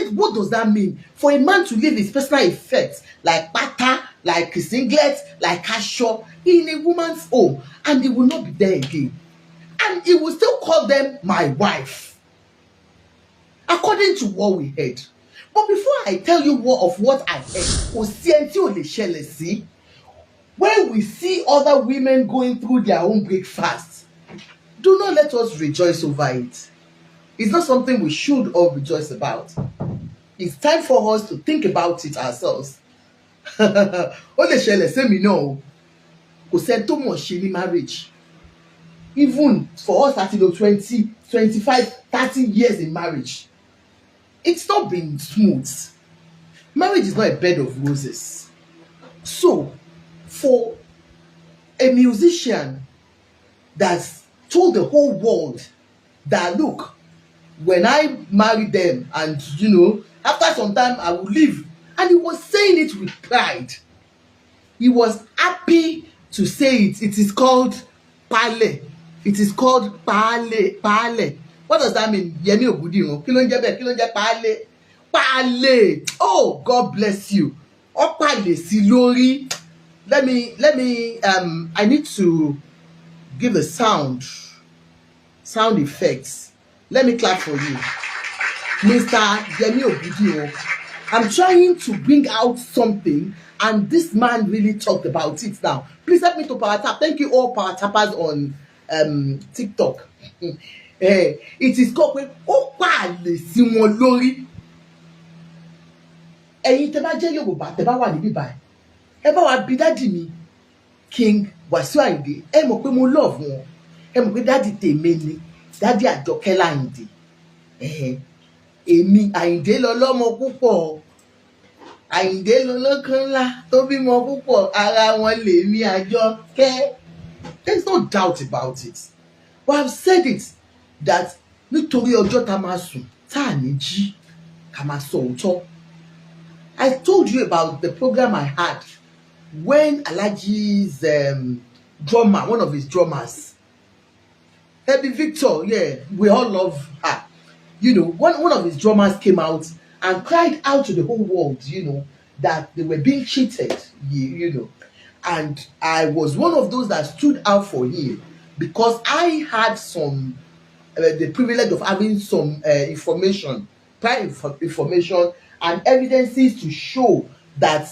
said, what does that mean? For a man to leave his personal effects, like pata, like singlet, like asho, in a woman's home, and he will not be there again. And he will still call them my wife, according to what we heard. But before I tell you what I heard, when we see other women going through their own breakfast, do not let us rejoice over it. It's not something we should all rejoice about. It's time for us to think about it ourselves. Ó lè ṣẹlẹ̀ sí mi náà o. Kò sẹ́ni tó mọ̀ ṣe ní marriage. Even for us that 20, 25, 30 years in marriage, it's not been smooth. Marriage is not a bed of roses. So, for a musician that's told the whole world that, look, when I married them and, after some time I will leave. And he was saying it with pride. He was happy to say it. It is called pale. It is called pale. Pale. What does that mean? Yemi Ogudiro. Kí ló ń jẹ́ bẹ́ẹ̀? Kí ló ń jẹ́ pale? Pale. Oh, God bless you. Ó pale sí lórí. Let me I need to give the sound effects. Let me clap for you, Mr. Yemi Ogudiro. I'm trying to bring out something, and this man really talked about it now. Please help me to power tap. Thank you all power tappers on TikTok. It is called ó pàlè sí wọn lórí. Ẹ̀yin tẹ́ bá jẹ́ Yorùbá tẹ́ bá wà níbí báyìí. Ẹ bá wa bí daddy mi King Wasiu Ayinde. Ẹ mọ̀ pé mo love wọn. Ẹ mọ̀ pé daddy tèmi ni. Daddy Àjọkẹ́ Ayinde. Èmi Ayinde lọ́lọ́mọ púpọ̀. Ayinde lọ́lọ́kan ńlá tó bímọ púpọ̀. Ara wọn lèmi Àjọkẹ́. There's no doubt about it. But I've said it that nítorí ọjọ́ tá máa sùn tá ní jí ká máa sọ òótọ́. I told you about the program I had when Alhaji's drummer, one of his drummers, Heavy Victor, yeah, we all love her. One of his drummers came out and cried out to the whole world, that they were being cheated, And I was one of those that stood out for him because I had some, the privilege of having some information, prior information and evidences to show that,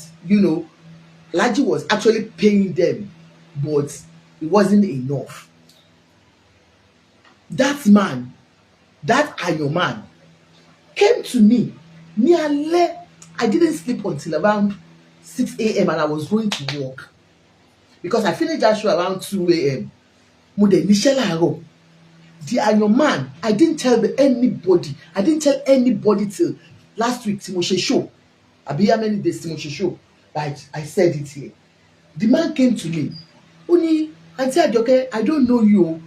Laji was actually paying them, but it wasn't enough. That man, that Ayo man, came to me nearly. I didn't sleep until around 6 a.m. and I was going to work because I finished that show around 2 a.m. The Ayo man, I didn't tell anybody. I didn't tell anybody till last week. Timoshe show. Abi how many days Timoshe show? But I said it here. The man came to me. Oni, Auntie Ajoke, I don't know you.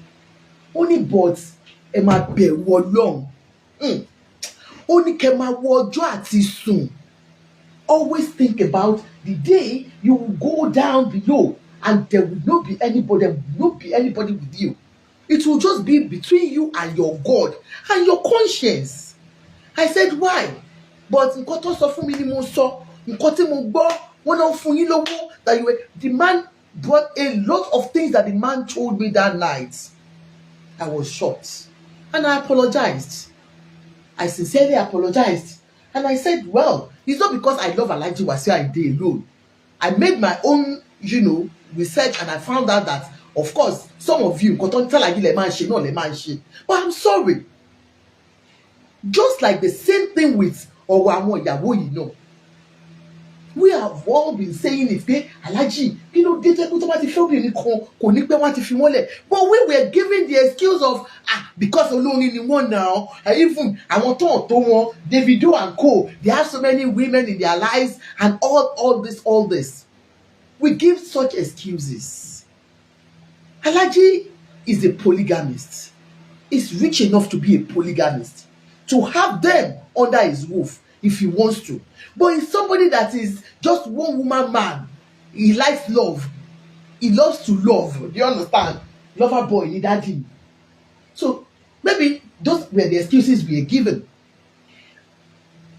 Only but Emma bẹ̀rù Ọlọ́run. Only kema wojo àti sùn. Always think about the day you will go down below and there will not be anybody. There will not be anybody with you. It will just be between you and your God and your conscience. I said, why? But nǹkan tó sọ fún mi ni mo sọ. Nǹkan tí mo gbọ́, wọ́n náà fún yín lówó that you were. The man brought a lot of things that the man told me that night. I was shocked and I apologized. I sincerely apologized and I said, well, it's not because I love Alhaji Wasiu Ayinde alone. I made my own, research and I found out that, of course, some of you, but I'm sorry. Just like the same thing with Owamo Yawo, we have all been saying it, Alhaji, but we were giving the excuse of because alone in one now, even I want to Davido and Co. They have so many women in their lives and all this. We give such excuses. Alhaji is a polygamist. He's rich enough to be a polygamist, to have them under his roof if he wants to. But he's somebody that is just one woman man. He likes love. He loves to love. Do you understand? Lover boy, he daddy. So maybe those were the excuses we were given.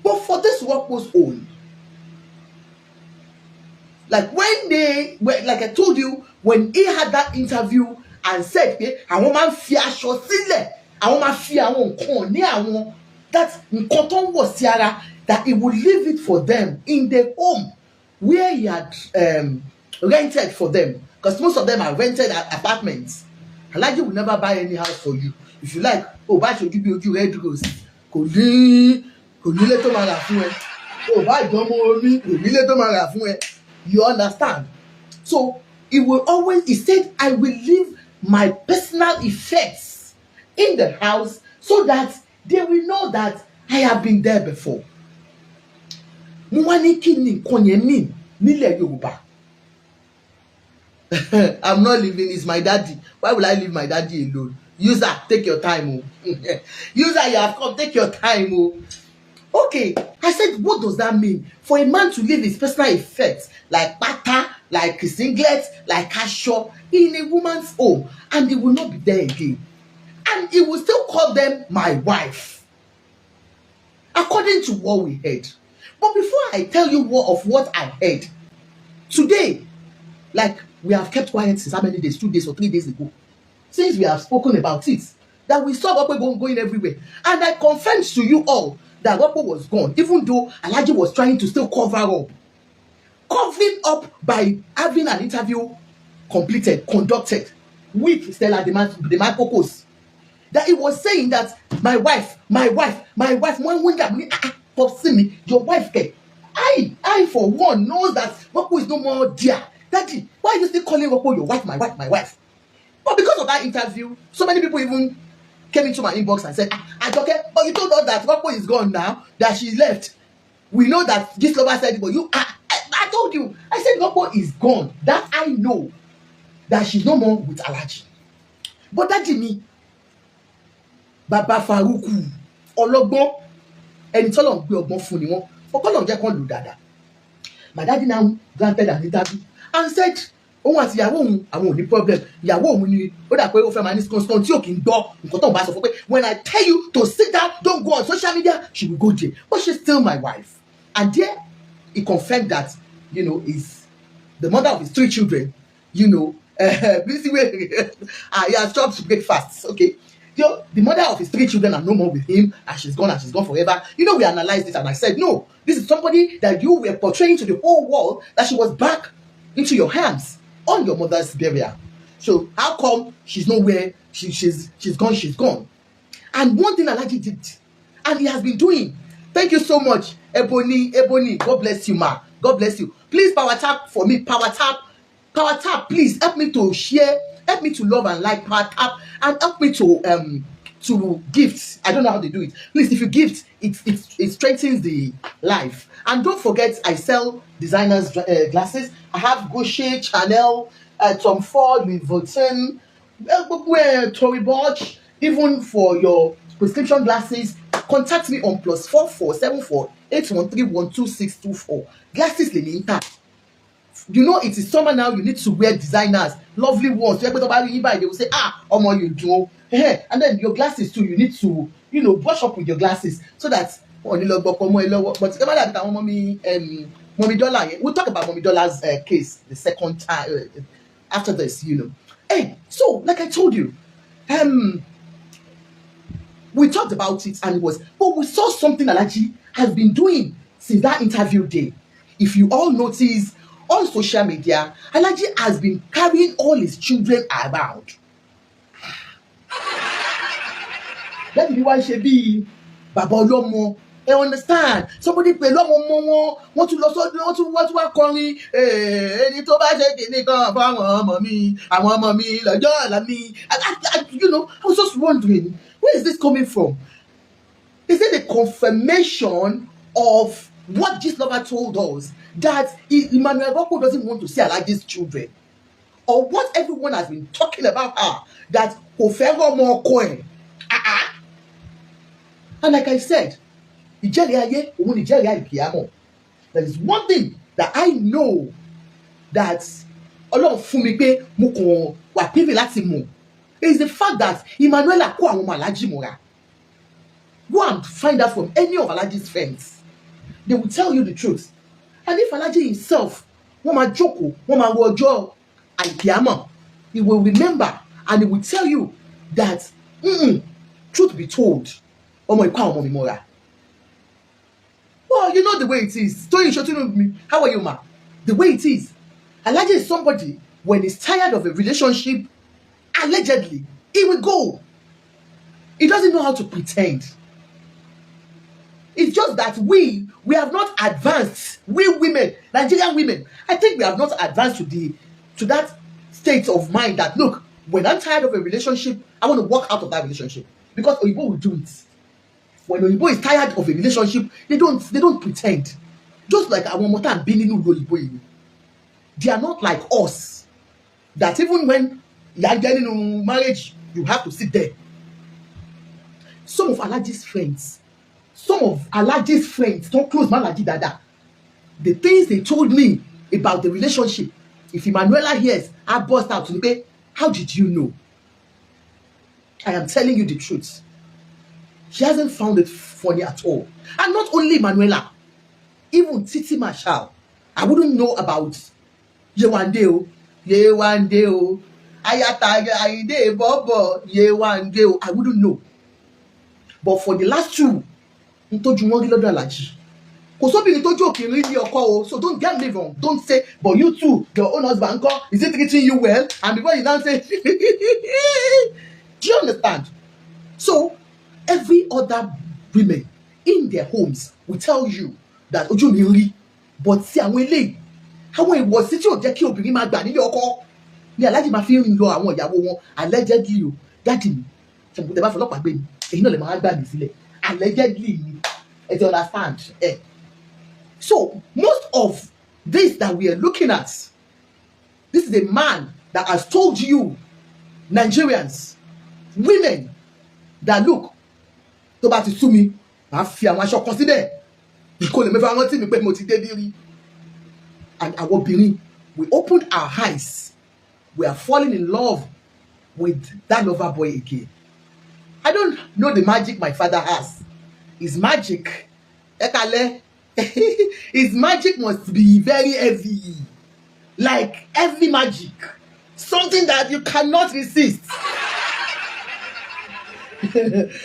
But for this Ewagbo's own. Like like I told you, when he had that interview and said, I want my fear aṣọ sílẹ̀, I want my fear àwọn nǹkan ní àwọn, that nǹkan tó ń wọ̀ sí ara, that he would leave it for them in their home where he had rented for them, because most of them are rented apartments. Alhaji will never buy any house for you. If you like, bá ṣojú bí ojú red rose, kò ní ilé tó máa rà fún ẹ. Bá ìjọmọ orí, kò ní ilé tó máa rà fún ẹ. You understand? So he said, I will leave my personal effects in the house so that they will know that I have been there before. Mo wá ní kí ni nǹkan yẹn mean nílẹ̀ Yorùbá. I'm not leaving, it's my daddy. Why will I leave my daddy alone? User, take your time. User, you have come, take your time. Okay, I said, what does that mean? For a man to leave his personal effects, like bata, like singlet, like aṣọ, in a woman's home, and he will not be there again. And he will still call them my wife, according to what we heard. But before I tell you more of what I heard, today, like we have kept quiet since how many days? 2 days or 3 days ago. Since we have spoken about it, that we saw Ewagbo going everywhere. And I confirmed to you all that Ewagbo was gone, even though Alhaji was trying to still cover up. Covering up by having an interview conducted with Stella Demarcopos. That he was saying that my wife, your wife, I for one knows that Ewagbo is no more dear. Daddy, why are you still calling Ewagbo your wife, my wife? But because of that interview, so many people even came into my inbox and said, Ajoke, but you told us that Ewagbo is gone now, that she left. We know that this lover said it, but you, I told you, I said Ewagbo is gone. That I know, that she's no more with Alhaji. But that didn't mean Baba Faruku, Ọlọ́gbọ́n, ẹni tọ́lọ̀ ń gbé ọgbọ́n fún ni wọ́n, ọkọ́lọ̀ jẹ́ kán lò dáadáa. My daddy now granted an interview and said, òun àti ìyàwó òun àwọn ò ní problem, ìyàwó òun ni ó dà pé ó fẹ́ máa ní constant tí ò kì í gbọ́ nǹkan tó ń bá sọ fún pé when I tell you to sit down, don't go on social media, she will go there, but she's still my wife. And there he confirmed that, is the mother of his 3 children, busy way, he has stopped breakfast, okay. The mother of his 3 children are no more with him, and she's gone forever. We analyzed it and I said, no, this is somebody that you were portraying to the whole world that she was back into your hands on your mother's burial. So how come she's nowhere? She's gone. And one thing Alhaji did, and he has been doing. Thank you so much, Ebony. God bless you, ma. God bless you. Please power tap for me. Power tap. Please help me to share. Help me to love and like power tap, and help me to gift. I don't know how they do it. Please, if you gift, it strengthens the life. And don't forget, I sell designers glasses. I have Gucci, Chanel, Tom Ford, Louis Vuitton, Tory Burch. Even for your prescription glasses, contact me on +44 74 813 12624. Glasses Leninta. It is summer now. You need to wear designers, lovely ones. They will say, Omo, you do. And then your glasses too. You need to, brush up with your glasses so that Mommy Dollar. We'll talk about Mommy Dollar's case the second time after this. Hey, so like I told you, we talked about it and but we saw something Alhaji has been doing since that interview day. If you all notice, on social media, Alhaji has been carrying all his children around. That is why she be Baba Olomo. You understand? Somebody pè lọ́mọ wọn, wọ́n tún lọ sọ́dún, wọ́n tún wá kọrin. Ẹni tó bá ṣe kìíní kan fáwọn ọmọ mi, àwọn ọmọ mi lọ́jọ́ ọ̀la mi. I was just wondering, where is this coming from? Is it a confirmation of what this lover told us, that Emmanuela Sile doesn't want to see Alhaji's children? Or what everyone has been talking about her, that kò more coin. And like I said, there is one thing that I know, that Ọlọ́run fún mi pé mo kàn wà pivot láti mọ̀, is the fact that Emmanuela kó àwọn Alhaji mọ́ra. Go and find out from any of Alhaji's friends. they will tell you the truth. And if Alhaji himself, wọ́n máa jókòó, wọ́n máa wo ọjọ́ àìkíámọ̀, he will remember and he will tell you that, truth be told, ọmọ ìkọ́ àwọn ọmọ mi mọ́ra. Well, you know the way it is. Tony shouting me, how are you, ma? The way it is. Alhaji is somebody, when he's tired of a relationship, allegedly, he will go. He doesn't know how to pretend. It's just that we have not advanced. We women, Nigerian women, I think we have not advanced to that state of mind that, look, when I'm tired of a relationship, I want to walk out of that relationship. Because Oyibo will do it. When Oyibo is tired of a relationship, they don't pretend. Just like our mother and Beninu Oyibo. They are not like us. That even when you are getting into marriage, you have to sit there. Some of Alhaji's friends, don't close Malaji Dada. The things they told me about the relationship, if Emmanuela hears, I burst out to me, how did you know? I am telling you the truth. She hasn't found it funny at all. And not only Emmanuela, even Titi Marshall, I wouldn't know about Yewande, Ayata Ayinde, Bobo, Yewande, I wouldn't know. But for the last two, Ntoju won lọ́dọ̀ Alhaji. Kò sóbìnrin tójú òkè rí ní ọkọ o, so don't get me wrong. Don't say, but you too, your own husband, is he treating you well? And before you now say, do you understand? So, every other women in their homes will tell you that ojú mi rí, but sí àwọn eléyìí, àwọn ìwọ̀sí tí ò jẹ́ kí obìnrin máa gbà nílé ọkọ ni Alhaji máa fi ń lọ àwọn ìyàwó wọn allegedly o. Dáàdì mi, ṣàbùkù tẹ bá fọlọ́pàá gbé mi, èyí náà lè máa gbà mí sílẹ̀. Allegedly, you understand? So, most of this that we are looking at, this is a man that has told you, Nigerians, women, that look, tó bá ti sú mi, màá fi àwọn aṣọ kan síbẹ̀. Kò lè mẹ́fà rántí mi pé mo ti débí rí. And our obìnrin, we opened our eyes. We are falling in love with that lover boy again. I don't know the magic my father has. His magic, his magic must be very heavy. Like heavy magic. Something that you cannot resist.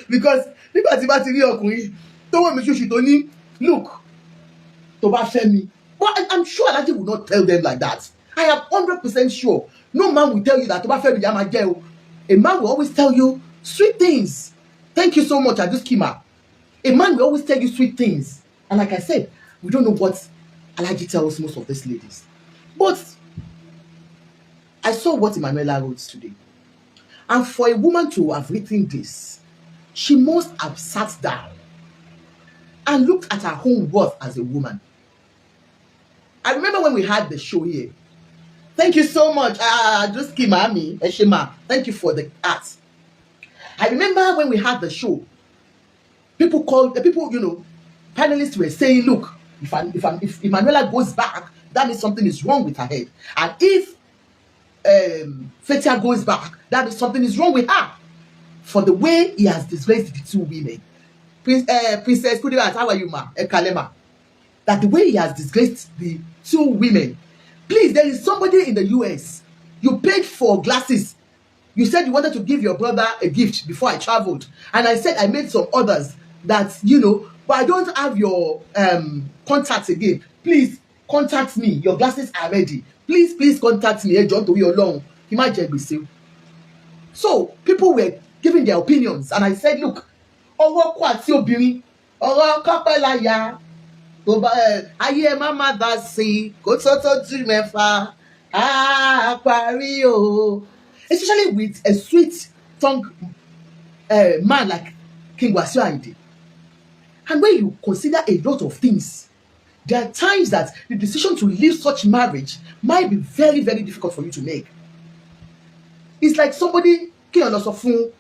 Because nígbà tí bá ti rí ọkùnrin tó wọ́n mi ṣoṣù tó ní, look, tó bá fẹ́ mi. But I'm sure Alhaji will not tell them like that. I am 100% sure. No man will tell you that tó bá fẹ́ mi, yá máa jẹ́ o. A man will always tell you sweet things. Thank you so much, Aduskima. A man will always tell you sweet things. And like I said, we don't know what Alhaji tells most of these ladies. But I saw what Emmanuela wrote today. And for a woman to have written this, she must have sat down and looked at her own worth as a woman. I remember when we had the show here. Thank you so much, Aduskima, Eshima. Thank you for the art. I remember when we had the show, panelists were saying, look, if Emmanuela goes back, that means something is wrong with her head. And if Fetia goes back, that means something is wrong with her. For the way he has disgraced the two women. Princess Kudirat, how are you, ma? Ekalema. That the way he has disgraced the two women. Please, there is somebody in the US. You paid for glasses. You said you wanted to give your brother a gift before I traveled. And I said I made some orders that, but I don't have your contacts again. Please contact me. Your glasses are ready. Please contact me. John to your long. So people were giving their opinions. And I said, look, especially with a sweet tongue man like King Wasiu Ayinde. And when you consider a lot of things, there are times that the decision to leave such marriage might be very, very difficult for you to make. It's like somebody K.1 lọ sọ fún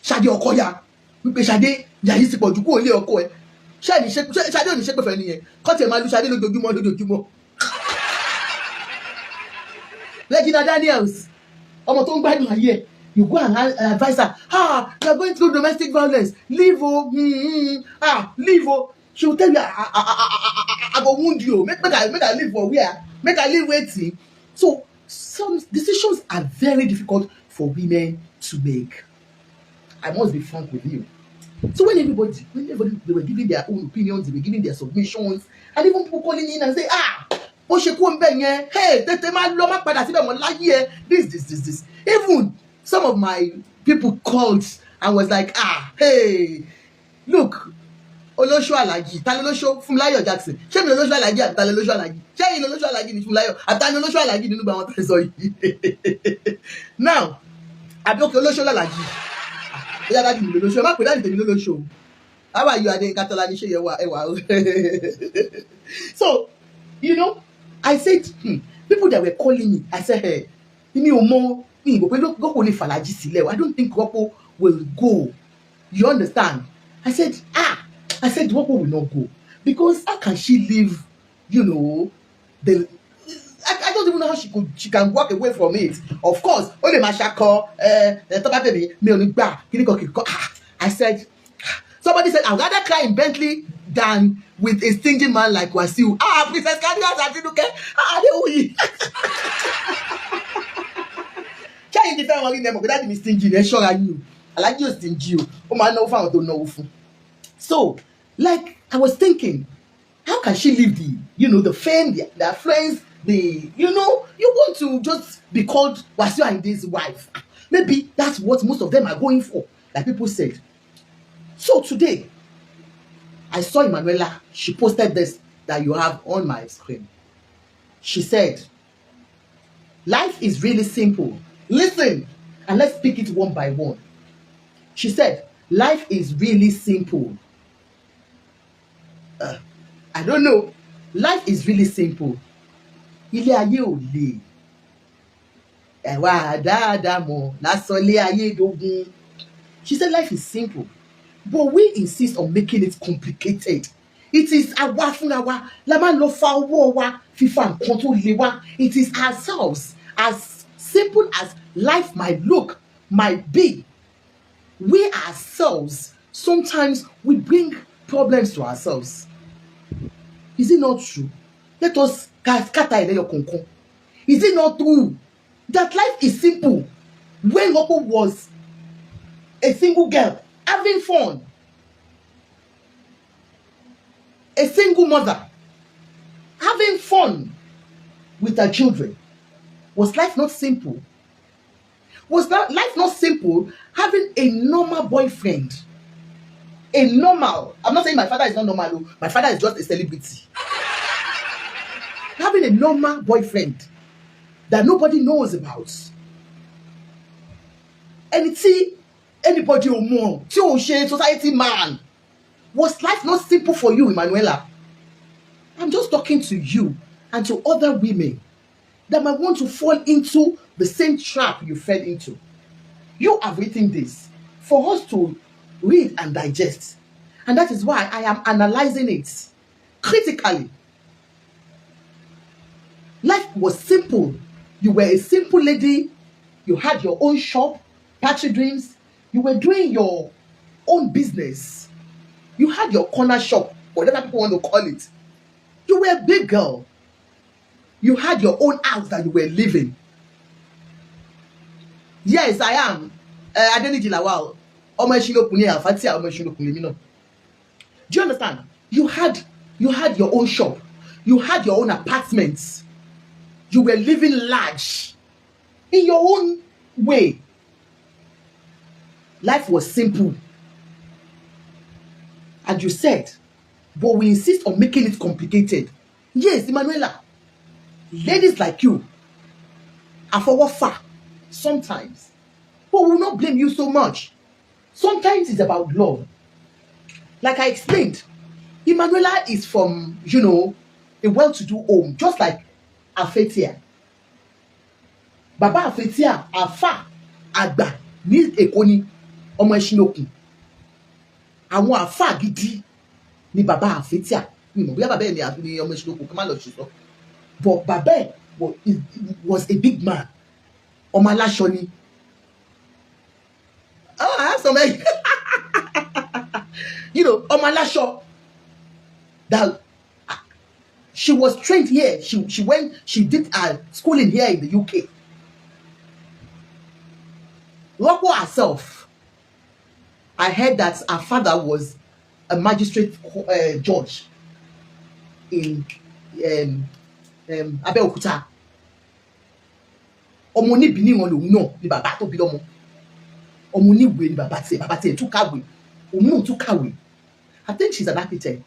Ṣadé Ọkọya wípé Ṣadé yàyí sì pọ̀ jù kó lé ọkọ ẹ̀. Ṣadé ò ní ṣépè fẹ́ nìyẹn. Kọ́tì ẹ̀ máa lu Ṣadé lójoojúmọ́. Regina Daniels, ọmọ tó ń gbádùn ayé ẹ̀, you go and advise her, you are going through domestic violence, leave leave she will tell you, I go wound you. Make I live for where? Make I live waiting. So some decisions are very difficult for women to make. I must be frank with you. So when everybody they were giving their own opinions, they were giving their submissions, and even people calling in and say, ó ṣe kú ńbẹ̀ yẹn, hey, tètè máa lọ má padà síbẹ̀ mọ́ láyé ẹ, this. Even some of my people called and was like, hey, look, olóṣù Àlàjì, ta ló lóṣù Fúnmiláyọ̀ Jackson, ṣé mi olóṣù Àlàjì àbí ta ló lóṣù Àlàjì, ṣé ẹ̀yin olóṣù Àlàjì ni Fúnmiláyọ̀ àbí ta ni olóṣù Àlàjì nínú àwọn tẹ̀sán yìí. Now àbí òkè olóṣù Àlàjì, ìyá dájú mi lóṣù, ẹ má pè dájú tèmi lóṣù. How are you, Adéyínká Tọ́lání, ṣé ẹwà? So, you know, I said, people that were calling me, I said, hey, mi ò mọ̀, mi ò pé Gọ́pọ̀ lè fàlàjì sílẹ̀. I don't think Gọ́pọ̀ will go. You understand? I said, Gọ́pọ̀ will not go. Because how can she leave, you know, I don't even know how she can walk away from it. Of course, only my shako, baby, me only gbà, kini. I said, somebody said, I'd rather cry in Bentley than with a stingy man like Wasiu. Princess Candias, Adinuke, Adeoyi. Ṣé you fẹ́ wọn rí nẹ́mọ̀ pé dáàdì mi stingy ẹ ṣọ́ra yín o, Aláàjì ò stingy o, ó máa náwó fáwọn tó náwó fún. So, like, I was thinking, how can she leave the fame, the affluence, you want to just be called Wasiu Ayinde's wife. Maybe that's what most of them are going for, like people said. So today, I saw Emmanuela. She posted this that you have on my screen. She said, life is really simple. Listen, and let's pick it one by one. She said, life is really simple. I don't know. Life is really simple. Ilé ayé ò le. Ẹ̀wà dáadáa mọ̀ lásán ilé ayé dógún. She said life is simple. But we insist on making it complicated. It is àwa fúnra wa la máa ń lọ fa owó wa fífa nǹkan tó le wá. It is ourselves. As simple as life might look, might be, we ourselves, sometimes we bring problems to ourselves. Is it not true? Let us scatter in your concon. Is it not true that life is simple? When Lopo was a single girl, having fun, a single mother, having fun with her children, was life not simple? Was that life not simple? Having a normal boyfriend, I'm not saying my father is not normal. My father is just a celebrity. Having a normal boyfriend that nobody knows about. And see anybody or more, society man. Was life not simple for you, Emmanuela? I'm just talking to you and to other women that might want to fall into the same trap you fell into. You have written this for us to read and digest. And that is why I am analyzing it critically. Life was simple. You were a simple lady. You had your own shop, Party Dreams. You were doing your own business. You had your corner shop, whatever people want to call it. You were a big girl. You had your own house that you were living. Yes, I am. Adeniji Lawal. Do you understand? You had your own shop. You had your own apartments. You were living large in your own way. Life was simple. And you said, but we insist on making it complicated. Yes, Emmanuela, ladies like you are for what far sometimes. But we will not blame you so much. Sometimes it's about love. Like I explained, Emmanuela is from, a well-to-do home, just like Afetia. Baba Afetia, Afa, Agba, ní Èkó ni, ọmọ Ẹṣinokun. Àwọn Afa gidi ni Baba Afetia. Bóyá bàbá ẹ̀ ni ọmọ Ẹṣinokun, kí n má lọ ṣùgbọ́n. But Baba ẹ̀ was a big man. Ọmọ aláṣọ ni. Oh, I have some ọmọ aláṣọ. that she was trained here. She did her schooling here in the UK. Ewagbo herself, I heard that her father was a magistrate judge in Abeokuta. Ọmọ níbi ní wọn lòun náà ni bàbá tó bí lọ́mọ. Ọmọ níwèé ni bàbá tiẹ̀ tún kàwé. Òun náà tún kàwé. I think she's an architect.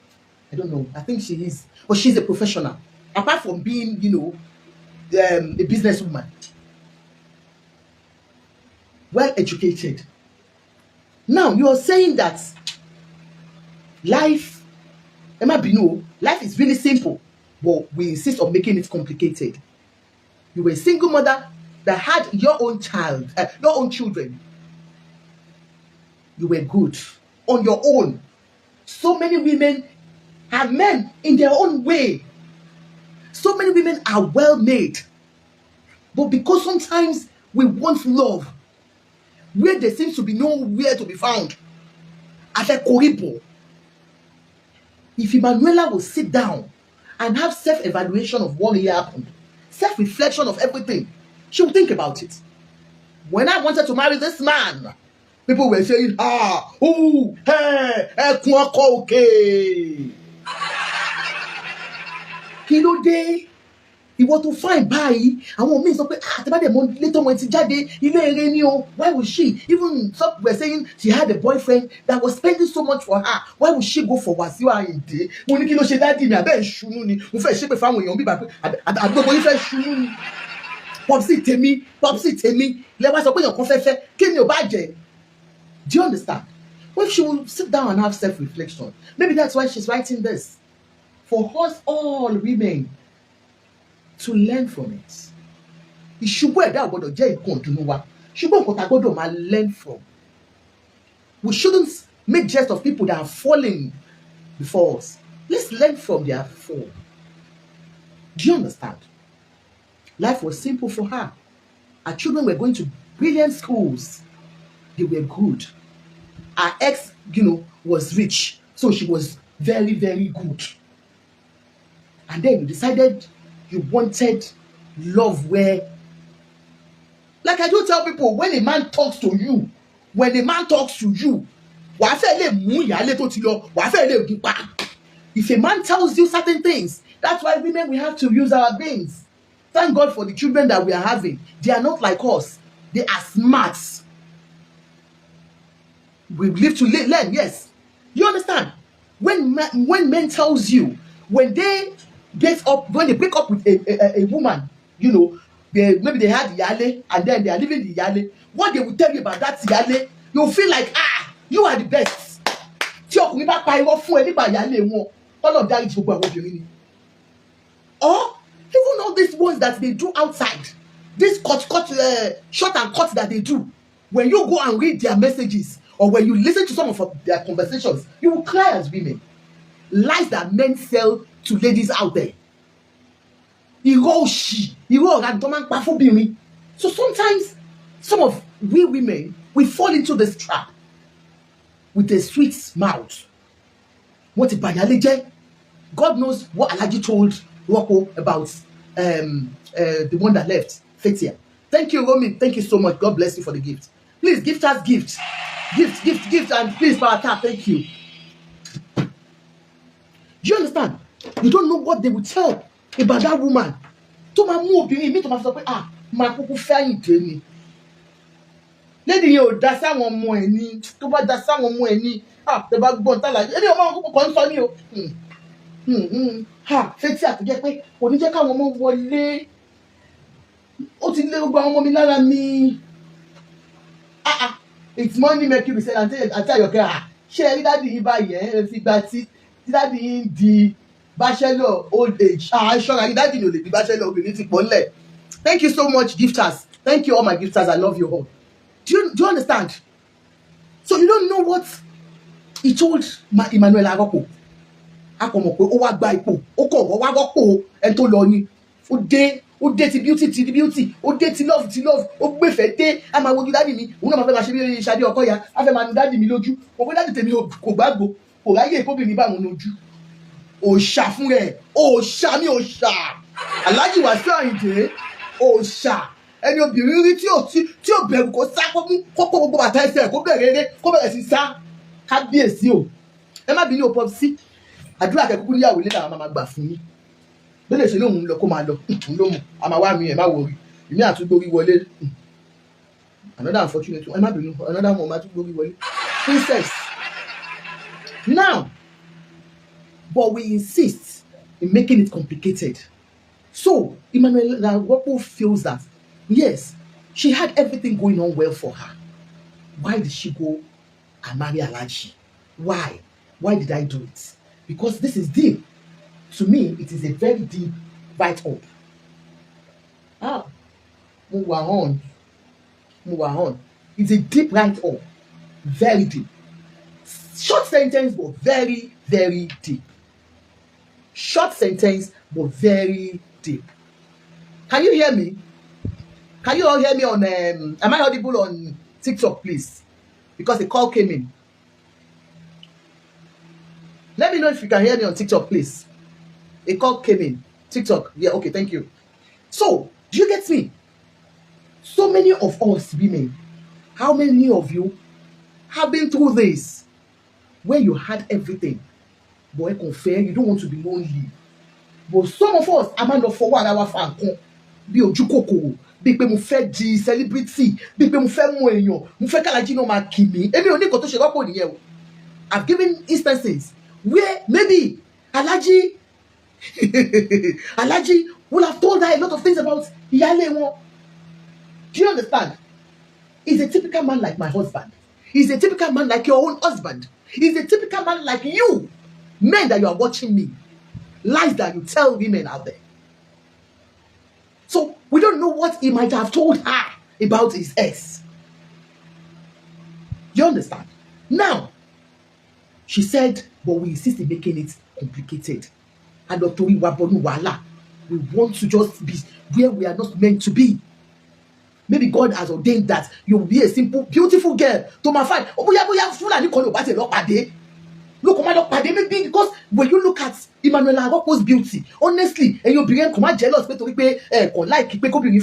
I don't know. I think she is. But she's a professional. Apart from being, a businesswoman. Well educated. Now, you are saying that life is really simple. But we insist on making it complicated. You were a single mother that had your own children. You were good on your own. So many women are men in their own way. So many women are well made. But because sometimes we want love where there seems to be nowhere to be found, at a Koribo, if Emmanuela will sit down and have self-evaluation of what really happened, self-reflection of everything, she will think about it. When I wanted to marry this man, people were saying, okay. Kí ló dé? Ìwọ tó fine báyìí, àwọn míì sọ pé àtẹ̀bádẹ̀ mọ́ létọ́ wọn ti jáde, ilé eré ni o. Why would she? Even some were saying she had a boyfriend that was spending so much for her. Why would she go for Wasiu Ayinde? Mo ní kí ló ṣe dádì mi, àbẹ́ ìṣúnú ni. Mo fẹ́ ṣépè fáwọn èèyàn bíbá pé àgbègbè yín fẹ́ ṣúnú ni. Popsi tèmi, lẹ́wọ́n sọ pé èèyàn kan fẹ́ kí ni ò bá jẹ́? Do you understand? Well, she will sit down and have self-reflection. Maybe that's why she's writing this. For us all women to learn from it. Ìṣubú ẹ̀dá ò gbọ́dọ̀ jẹ́ nǹkan ìdùnnú wa. Ṣùgbọ́n nǹkan tá gbọ́dọ̀ máa learn from. We shouldn't make jest of people that are falling before us. Let's learn from their fall. Do you understand? Life was simple for her. Her children were going to brilliant schools. They were good. Her ex, was rich. So she was very, very good. And then you decided you wanted love where, like I do tell people, when a man talks to you, wàá fẹ́ lè mú ìyálé tó ti lọ, wàá fẹ́ lè gún pa. If a man tells you certain things, that's why women, we have to use our brains. Thank God for the children that we are having. They are not like us. They are smart. We live to learn, yes. You understand? When men tells you, when they break up with a woman, maybe they had Yale and then they are leaving the Yale. What they will tell you about that Yale, you'll feel like, you are the best. Or even all these ones that they do outside, this short and cut that they do, when you go and read their messages or when you listen to some of their conversations, you will cry as women. Lies that men sell to ladies out there. So sometimes some of we women, we fall into this trap with a sweet mouth. What God knows what Alhaji told Rocco about the one that left, Fetia. Thank you, Romy. Thank you so much. God bless you for the gift. Please gift us gifts. Gift, and please power tap. Thank you. Do you understand? You don't know what they will tell about that woman. To my move, me to my say, my kuku fẹ́yìn tèmi. Lady yo, that's how one more any. To what that's how one more any. The bag bond tala. Any of my kuku concern you. Fetí àtúnjẹ pé kò ní jẹ́ káwọn ọmọ wọlé. Ó ti lé gbogbo àwọn ọmọ mi lára mi. It's money make you be said and tell your girl. Ṣé ẹ rí dáàdì yìí báyìí ẹ fi gba tí dáàdì yìí di bachelor old age. Ṣọ́ra rí dáàdì yìí ò lè di bachelor obìnrin ti pọ̀ ńlẹ̀. Thank you so much, gifters. Thank you, all my gifters. I love you all. Do you understand? So you don't know what he told Emmanuela Sile. Akọ̀mọ̀ pé ó wá gba ipò, ó kọ̀ wá rọ́pò ẹni tó lọ ni. Ó dé ti beauty, ó dé ti love, ó gbèfẹ́ dé. A máa wojú dáàdì mi, òun náà máa fẹ́ máa ṣe bí Ṣadé Ọkọ́ya, a fẹ́ máa nu dáàdì mi lójú. Mo pé dáàdì tèmi kò gbàgbó, kò ráyè ìkóbìnrin bá wọn lójú. òòṣà fún rẹ̀, òòṣà mi òòṣà Alhaji Wasiu Ayinde òòṣà ẹni obìnrin rí tí ò bẹ̀rù kó sá kó gbogbo bàtà ẹsẹ̀ kó bẹ̀rẹ̀ sí sá kábíyèsí o ẹ má bínú o pọ̀ sí àdúrà kẹ́kúkú níyàwó ilé làwọn máa gbà fún yín bẹ́ẹ̀ ṣe lóhun lọ kó máa lọ ló mú a máa wá mi ẹ̀ má wọrí èmi àtúgbórí wọlé another unfortunate one ẹ má bínú another one máa túgbórí wọlé princess now but we insist in making it complicated so Emmanuela feels that yes she had everything going on well for her why did she go and marry Alhaji why did I do it because this is deep to me it is a very deep write-up move on it's a deep write-up very deep short sentence but very very deep short sentence but very deep can you hear me can you all hear me on am I audible on TikTok please because the call came in let me know if you can hear me on TikTok please a call came in TikTok yeah okay thank you so do you get me so many of us women how many of you have been through this where you had everything but you don't want to be lonely but some of us a máa lọ fọwọ́ ara wa fa nǹkan bí ojú kòkòrò bí pé mo fẹ́ di celebrity bí pé mo fẹ́ mú èèyàn mo fẹ́ k'Alhaji náà máa kì mí èmi ò ní nǹkan tó ṣe rọ́pò nìyẹn o I've given instances where maybe Alhaji would have told her a lot of things about ìyáálé wọn. Do you understand? He's a typical man like my husband. He's a typical man like your own husband. He's a typical man like you. Men that you are watching me. Lies that you tell women out there. So we don't know what he might have told her about his ex. You understand? Now, she said, but we insist in making it complicated. And Dr. Ewagbo, we want to just be where we are not meant to be. Maybe God has ordained that you will be a simple, beautiful girl to my fight. Oh, maybe because when you look at Emmanuela Sile beauty, honestly, and you begin to jealous,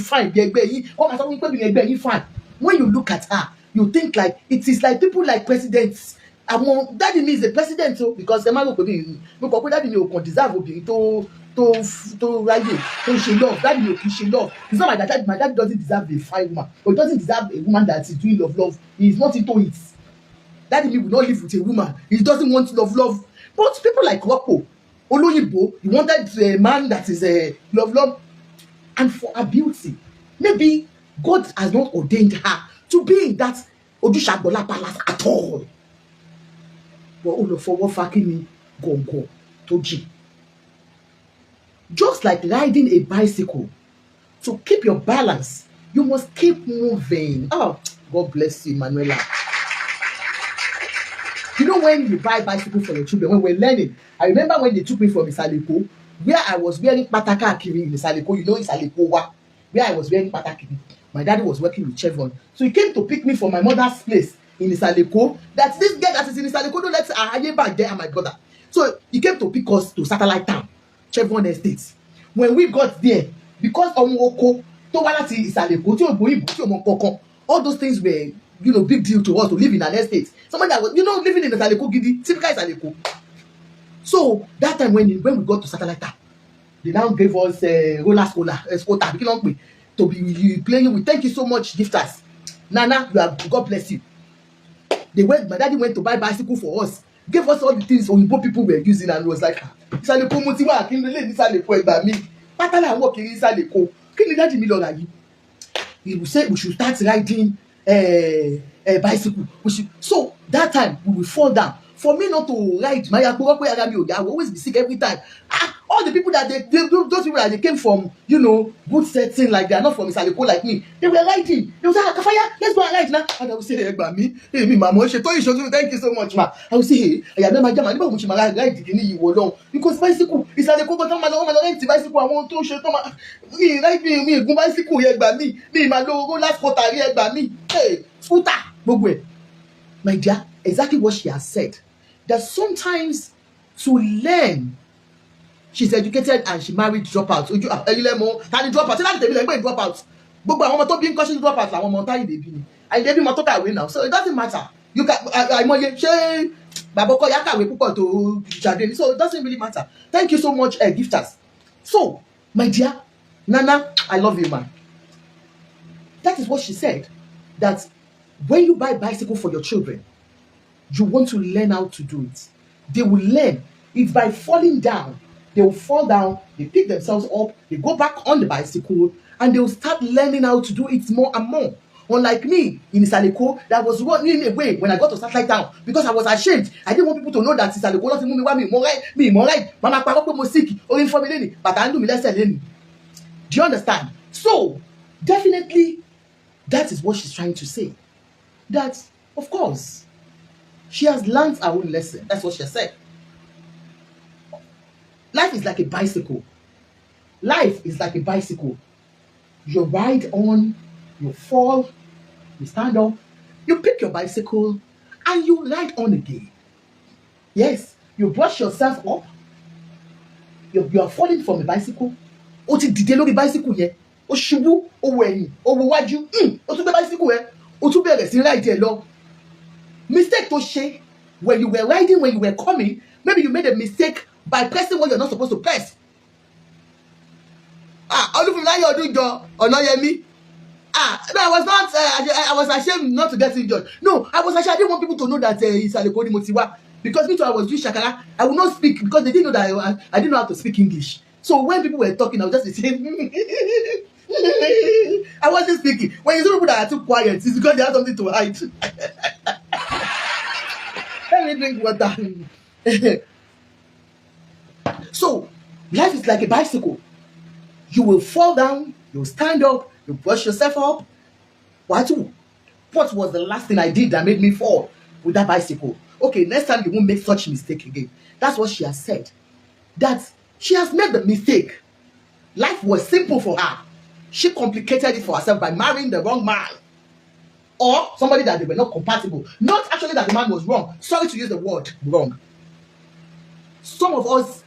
fine. When you look at her, you think like it is like people like presidents. Daddy means the president, so because the man will be daddy will deserve to right she love daddy she love. It's not like that my dad doesn't deserve a fine woman, or doesn't deserve a woman that is doing love. He is not into it. Daddy will not live with a woman. He doesn't want love. But people like Opolopo, Oloyibo, he wanted a man that is a love, and for her beauty, maybe God has not ordained her to be in that Odushagola palace at all. But all of what fucking go toji. Just like riding a bicycle, to keep your balance, you must keep moving. Oh, God bless you, Emmanuela. You know when you buy bicycle for your children, when we're learning, I remember when they took me from Isaleko, where I was wearing pataka akiri in Isaleko, you know Isaleko where I was wearing pataki. My daddy was working with K.1. So he came to pick me from my mother's place in Isaleko. That this girl that is in Isaleko, don't let her back there and my brother. So he came to pick us to Satellite Town, K.1 Estates. When we got there, because Omwoko, all those things were, big deal to us to live in an estate. Somebody that was, living in Isaleko Gidi, typical Isaleko. So that time when we got to Satellite Town, they now gave us roller scooter, to be playing with. Thank you so much, gifters. Nana, God bless you. My daddy went to buy bicycle for us, gave us all the things Oyibo people were using, and was like, Isaleko motiwa akinle Isaleko egba mi. Patala work in Isaleko. Kini daddy mi lọ ra yi. He will say we should start riding a bicycle. So that time we will fall down. For me not to ride my I will always be sick every time. All the people that those people that they came from, good setting, like they are not from Isaleko like me, they were riding. They will say, Kafaya, let's go and ride now. And I will say, hey, me, mama, thank you so much, ma. I will say, hey, I am not my jama, ride because bicycle Isaleko got on my rent bicycle. I want to show me ride me go bicycle here by me my logo last quarter here by me. Hey, scooter, my dear, exactly what she has said. That sometimes to learn She's educated and she married dropouts. Ojú ẹ̀yìnlẹ̀ mọ́ ta ni dropout? Ṣé láti tèmi lẹ́gbẹ̀ẹ́ dropout? Gbogbo àwọn ọmọ tó bí ń kọ́ sí dropout làwọn ọmọ táyì lè bí ni. Àyìndé bímọ tó kàwé now, so it doesn't matter. You can àìmọye ṣé bàbá ọkọ yá kàwé púpọ̀ tó Ṣadé, so it doesn't really matter. Thank you so much, gifters. So, my dear Nana, I love you, man. That is what she said. That when you buy bicycle for your children, you want to learn how to do it. They will learn. It's by falling down. They will fall down, they pick themselves up, they go back on the bicycle, and they will start learning how to do it more and more. Unlike me in Isaleko, that was running away when I got to Satellite Town because I was ashamed. I didn't want people to know that Isaleko not me more right. Mama papa mo sick, or inform me, but I do me less than. Do you understand? So definitely, that is what she's trying to say. That of course, she has learned her own lesson. That's what she said. Life is like a bicycle. Life is like a bicycle. You ride on, you fall, you stand up, you pick your bicycle, and you ride on again. Yes, you brush yourself up. You are falling from a bicycle. O ti dìde lórí bicycle yẹn. O ṣubú, o wo ẹ̀yìn, o wo wájú. O tún gbé bicycle yẹn. O tún bẹ̀rẹ̀ sí ride ẹ̀ lọ. Mistake tó ṣe when you were riding, when you were coming, maybe you made a mistake by pressing what you're not supposed to press. Olúfúnmiláyọ̀ Ọdúnjọ Ọ̀nàyẹmí. No, I was not. I was ashamed not to get injured. No, I was ashamed. I didn't want people to know that Isaleko ni mo ti wá. Because me too, I was doing shakara. I would not speak because they didn't know that I didn't know how to speak English. So when people were talking, I was just saying, I wasn't speaking. When you see people that are too quiet, it's because they have something to hide. Let me drink water. So, life is like a bicycle. You will fall down, you will stand up, you brush yourself up. What was the last thing I did that made me fall with that bicycle? Okay, next time you won't make such mistake again. That's what she has said. That she has made the mistake. Life was simple for her. She complicated it for herself by marrying the wrong man. Or somebody that they were not compatible. Not actually that the man was wrong. Sorry to use the word wrong. Some of us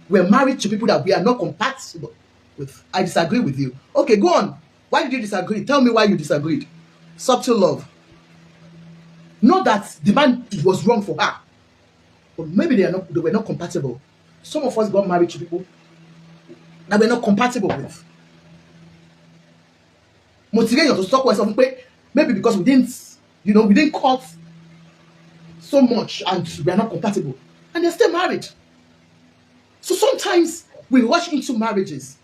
were married to people that we are not compatible with. I disagree with you. Okay, go on. Why did you disagree? Tell me why you disagreed. Subtle love. Not that the man was wrong for her, but maybe they were not compatible. Some of us got married to people that we're not compatible with. Motivate to talk with something, maybe because we didn't cut so much and we are not compatible, and they're still married. So sometimes we rush into marriages.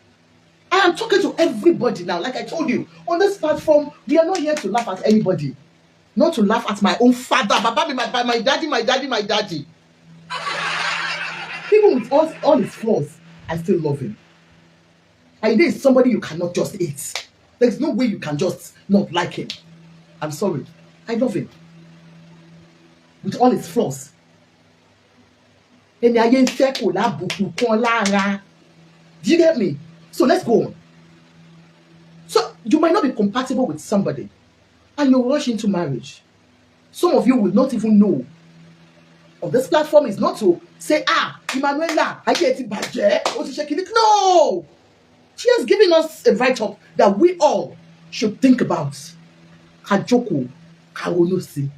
I am talking to everybody now. Like I told you, on this platform, we are not here to laugh at anybody. Not to laugh at my own father. Baba, my daddy. Even with all his flaws, I still love him. And there is somebody you cannot just hate. There's no way you can just not like him. I'm sorry. I love him. With all his flaws. Do you get me? So let's go on. So you might not be compatible with somebody and you rush into marriage. Some of you will not even know. Of this platform is not to say, Emmanuela, I get it budget. No! She has given us a write-up that we all should think about. Kajoko, Karonosi.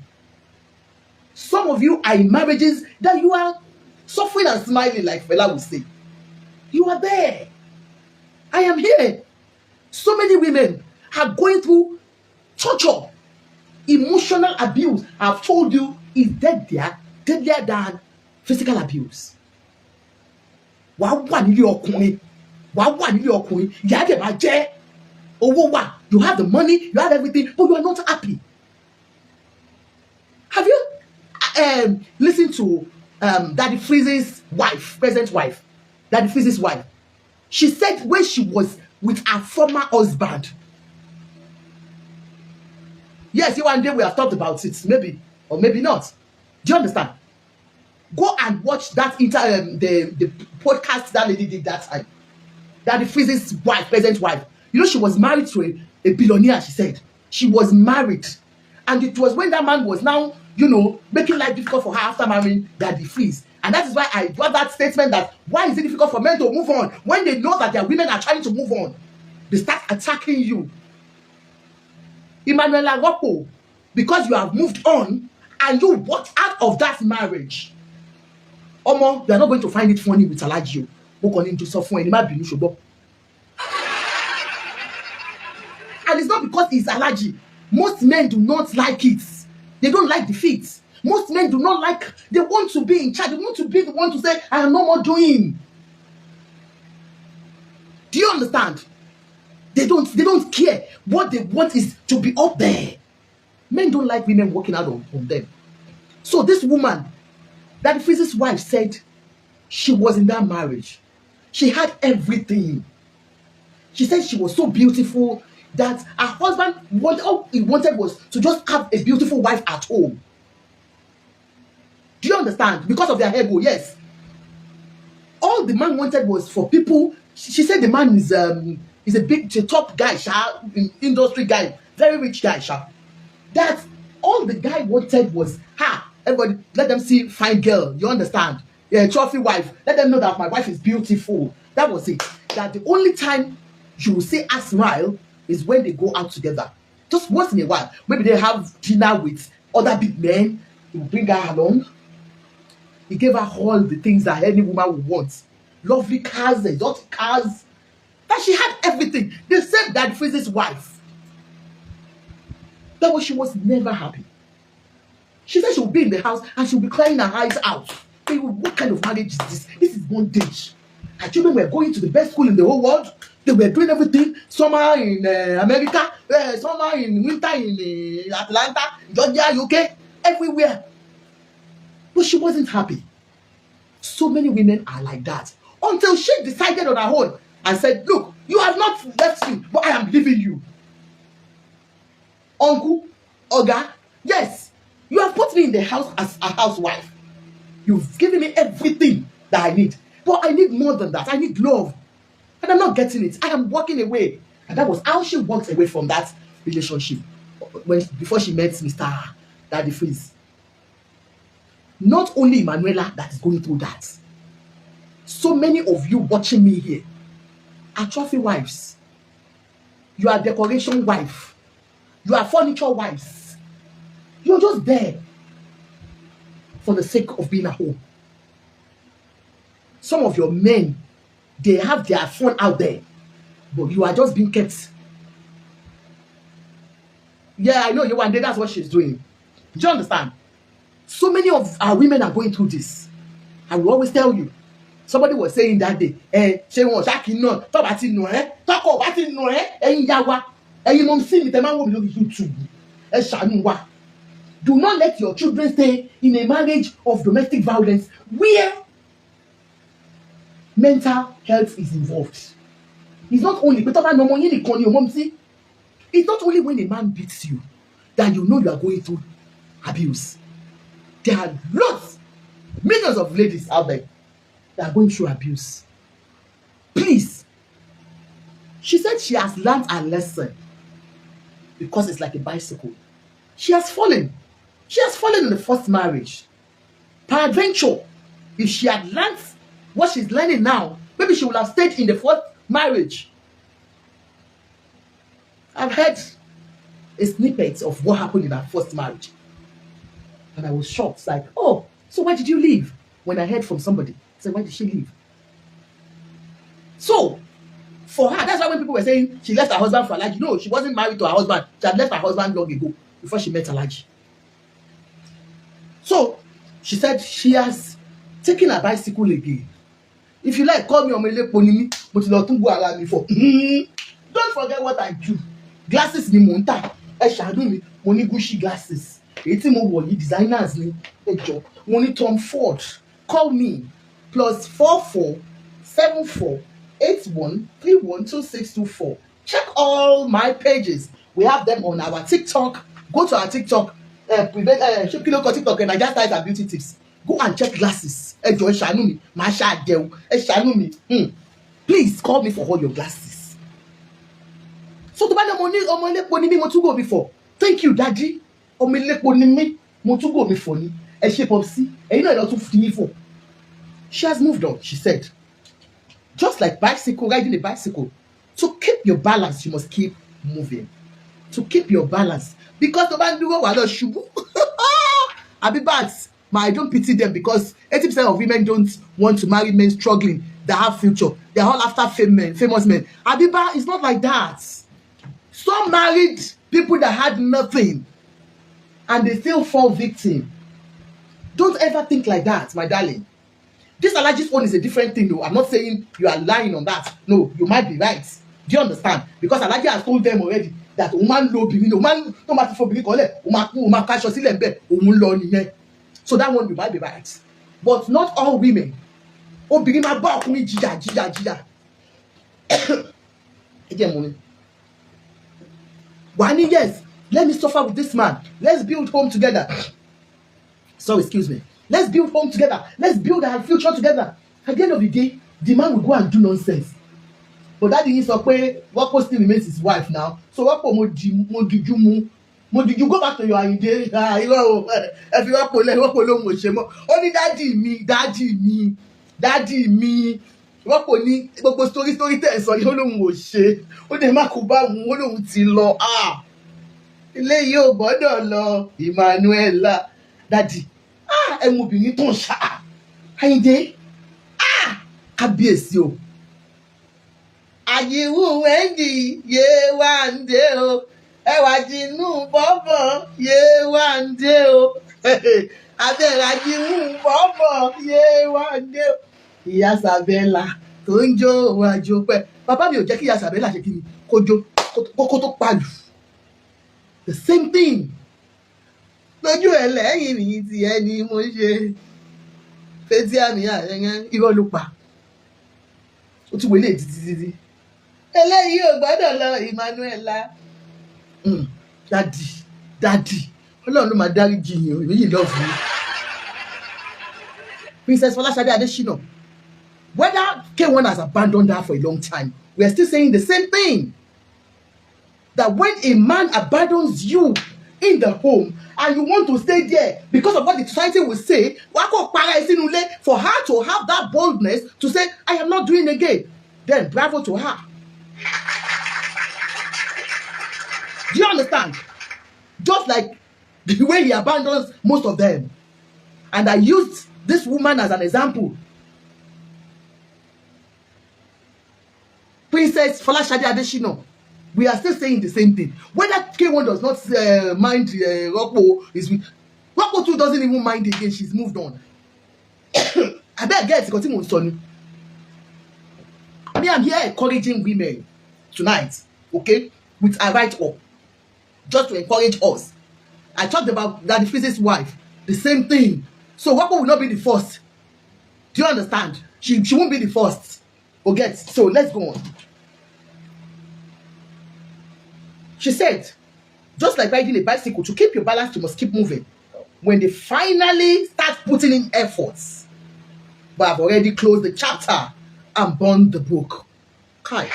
Some of you are in marriages that you are suffering and smiling, like Fela will say. You are there. I am here. So many women are going through torture, emotional abuse. I've told you, is deadlier than physical abuse. You have the money, you have everything, but you are not happy. Have you listened to Daddy Freeze's wife, present wife, Daddy Freeze's wife? She said when she was with her former husband. Yes, you one day we have talked about it, maybe or maybe not. Do you understand? Go and watch that the podcast that lady did that time. Daddy Freeze's wife, present wife. You know, she was married to a billionaire, she said. She was married. And it was when that man was now, making life difficult for her after marrying Daddy Freeze. And that is why I brought that statement that why is it difficult for men to move on when they know that their women are trying to move on? They start attacking you. Emmanuela Sile, because you have moved on and you walked out of that marriage. Omo, you are not going to find it funny with Alaji. And it's not because it's allergy. Most men do not like it. They don't like defeat. Most men do not like, they want to be in charge. They want to be the one to say, I am no more doing. Do you understand? They don't care. What they want is to be up there. Men don't like women walking out on them. So this woman, that Fizzy's wife, said she was in that marriage. She had everything. She said she was so beautiful that her husband, all he wanted was to just have a beautiful wife at home. Do you understand? Because of their ego, yes. All the man wanted was for people. She said the man is a top guy, industry guy, very rich guy, That all the guy wanted was, everybody, let them see fine girl. You understand? Yeah, trophy wife. Let them know that my wife is beautiful. That was it. That the only time you will see her smile is when they go out together. Just once in a while. Maybe they have dinner with other big men. He will bring her along. He gave her all the things that any woman would want. Lovely cars, exotic cars. That she had everything. They said that Fizzy's wife. That was, she was never happy. She said she would be in the house and she would be crying her eyes out. What kind of marriage is this? This is bondage. Her children were going to the best school in the whole world. They were doing everything. Summer in America, summer in winter in Atlanta, Georgia, UK, everywhere. But she wasn't happy. So many women are like that. Until she decided on her own and said, look, you have not left me, but I am leaving you. Uncle, Oga, yes, you have put me in the house as a housewife. You've given me everything that I need. But I need more than that. I need love. And I'm not getting it. I am walking away. And that was how she walked away from that relationship before she met Mr. Daddy Freeze. Not only Emmanuela that is going through that. So many of you watching me here are trophy wives. You are decoration wife. You are furniture wives. You're just there for the sake of being at home. Some of your men, they have their fun out there, but you are just being kept. Yeah, I know you one day that's what she's doing. Do you understand? So many of our women are going through this. I will always tell you. Somebody was saying that day, she won shaki no, talk about it no, talk about it no, yawa, you mom see me, the man will be looking YouTube. Do not let your children stay in a marriage of domestic violence where mental health is involved. It's not only, it's not only when a man beats you that you know you are going through abuse. There are lots, millions of ladies out there that are going through abuse. Please. She said she has learned her lesson because it's like a bicycle. She has fallen. She has fallen in the first marriage. Peradventure, if she had learned what she's learning now, maybe she would have stayed in the first marriage. I've heard a snippet of what happened in her first marriage. And I was shocked. Like, oh, so why did you leave? When I heard from somebody, I said, why did she leave? So, for her, that's why when people were saying she left her husband for Alaji. No, she wasn't married to her husband. She had left her husband long ago, before she met Alaji. So, she said she has taken a bicycle again. If you like, call me Opolopo, but you don't go around me for. Don't forget what I do. Glasses ni monta. Shadow me, money Gucci glasses. 18 more designers ni. Money Tom Ford. Call me +44 74 81 31 2624. Check all my pages. We have them on our TikTok. Go to our TikTok. TikTok and I just type beauty tips. Go and check glasses. Please call me for all your glasses. So to buy the money, Opolopo ni mo to go before. Thank you, Daddy. Opolopo ni mo to go before ni. Ẹ ṣé Popsi. Ẹ̀yin náà lọ tún fi mí fò. She has moved on, she said. Just like riding a bicycle. To keep your balance, you must keep moving. To keep your balance. Because the man do what shubu. Abibats, I don't pity them because 80% of women don't want to marry men struggling that have future. They're all after famous men. Abiba is not like that. Some married people that had nothing and they still fall victim. Don't ever think like that, my darling. This allergic one is a different thing though. I'm not saying you are lying on that. No, you might be right. Do you understand? Because allergy has told them already that woman low be woman no matter for big woman catch your silent so that one you might be right. But not all women. Oh, begin my back me jija. Again, mommy. Yes, let me suffer with this man. Let's build home together. So excuse me. Let's build home together. Let's build our future together. At the end of the day, the man will go and do nonsense. But that is okay. Wappo still remains his wife now. So Wappo mo did you go back to your Ayinde? If you Wappo lo mo se mo. Only daddy me. Wappo ni gbogbo story tell so yo lo mo se. O de ma ko ba mu o lo ti lọ. Ilé yìí ò gbọ́dọ̀ lọ. Emmanuela, daddy. Ẹmọbìnrin tó ń ṣá. Ayinde. Kábíyèsí o. Àyíwú Wendy Yewande o. Ẹwà jinú bọ́bọ̀ Yewande o. Abẹ́rẹ́ àyíwú bọ́bọ̀ Yewande o. Ìyá Sabella tó ń jó wájú pẹ́. Bàbá mi ò jẹ́ kí ìyá Sabella ṣe kí ni kó jó kó tó pàlù. The same thing. Lójú ẹ̀ lẹ́yìn mi ti ẹni mo ṣe. Fetí àmì àyẹ̀yẹ́ irọ́ ló pa. Ó ti wọlé títí. Eléyìí ò gbọ́dọ̀ lọ Emmanuela. Daddy. Ọlọ́run ló máa dáríjì yín o. Èmi yìí love you. Princess Folashade Adesina. Whether K.1 has abandoned her for a long time, we are still saying the same thing. That when a man abandons you in the home and you want to stay there because of what the society will say, for her to have that boldness to say, I am not doing again, then bravo to her. Do you understand? Just like the way he abandons most of them. And I used this woman as an example. Princess Folashade Adesina. We are still saying the same thing. Whether K.1 does not mind Wappo is with Wappo too doesn't even mind again. She's moved on. I bet get it continue son. I'm here encouraging women tonight, okay, with a write up, just to encourage us. I talked about that the physic's wife, the same thing. So Wappo will not be the first. Do you understand? She won't be the first. Okay, so let's go on. She said, just like riding a bicycle, to keep your balance, you must keep moving. When they finally start putting in efforts, but I've already closed the chapter and burned the book. Kai.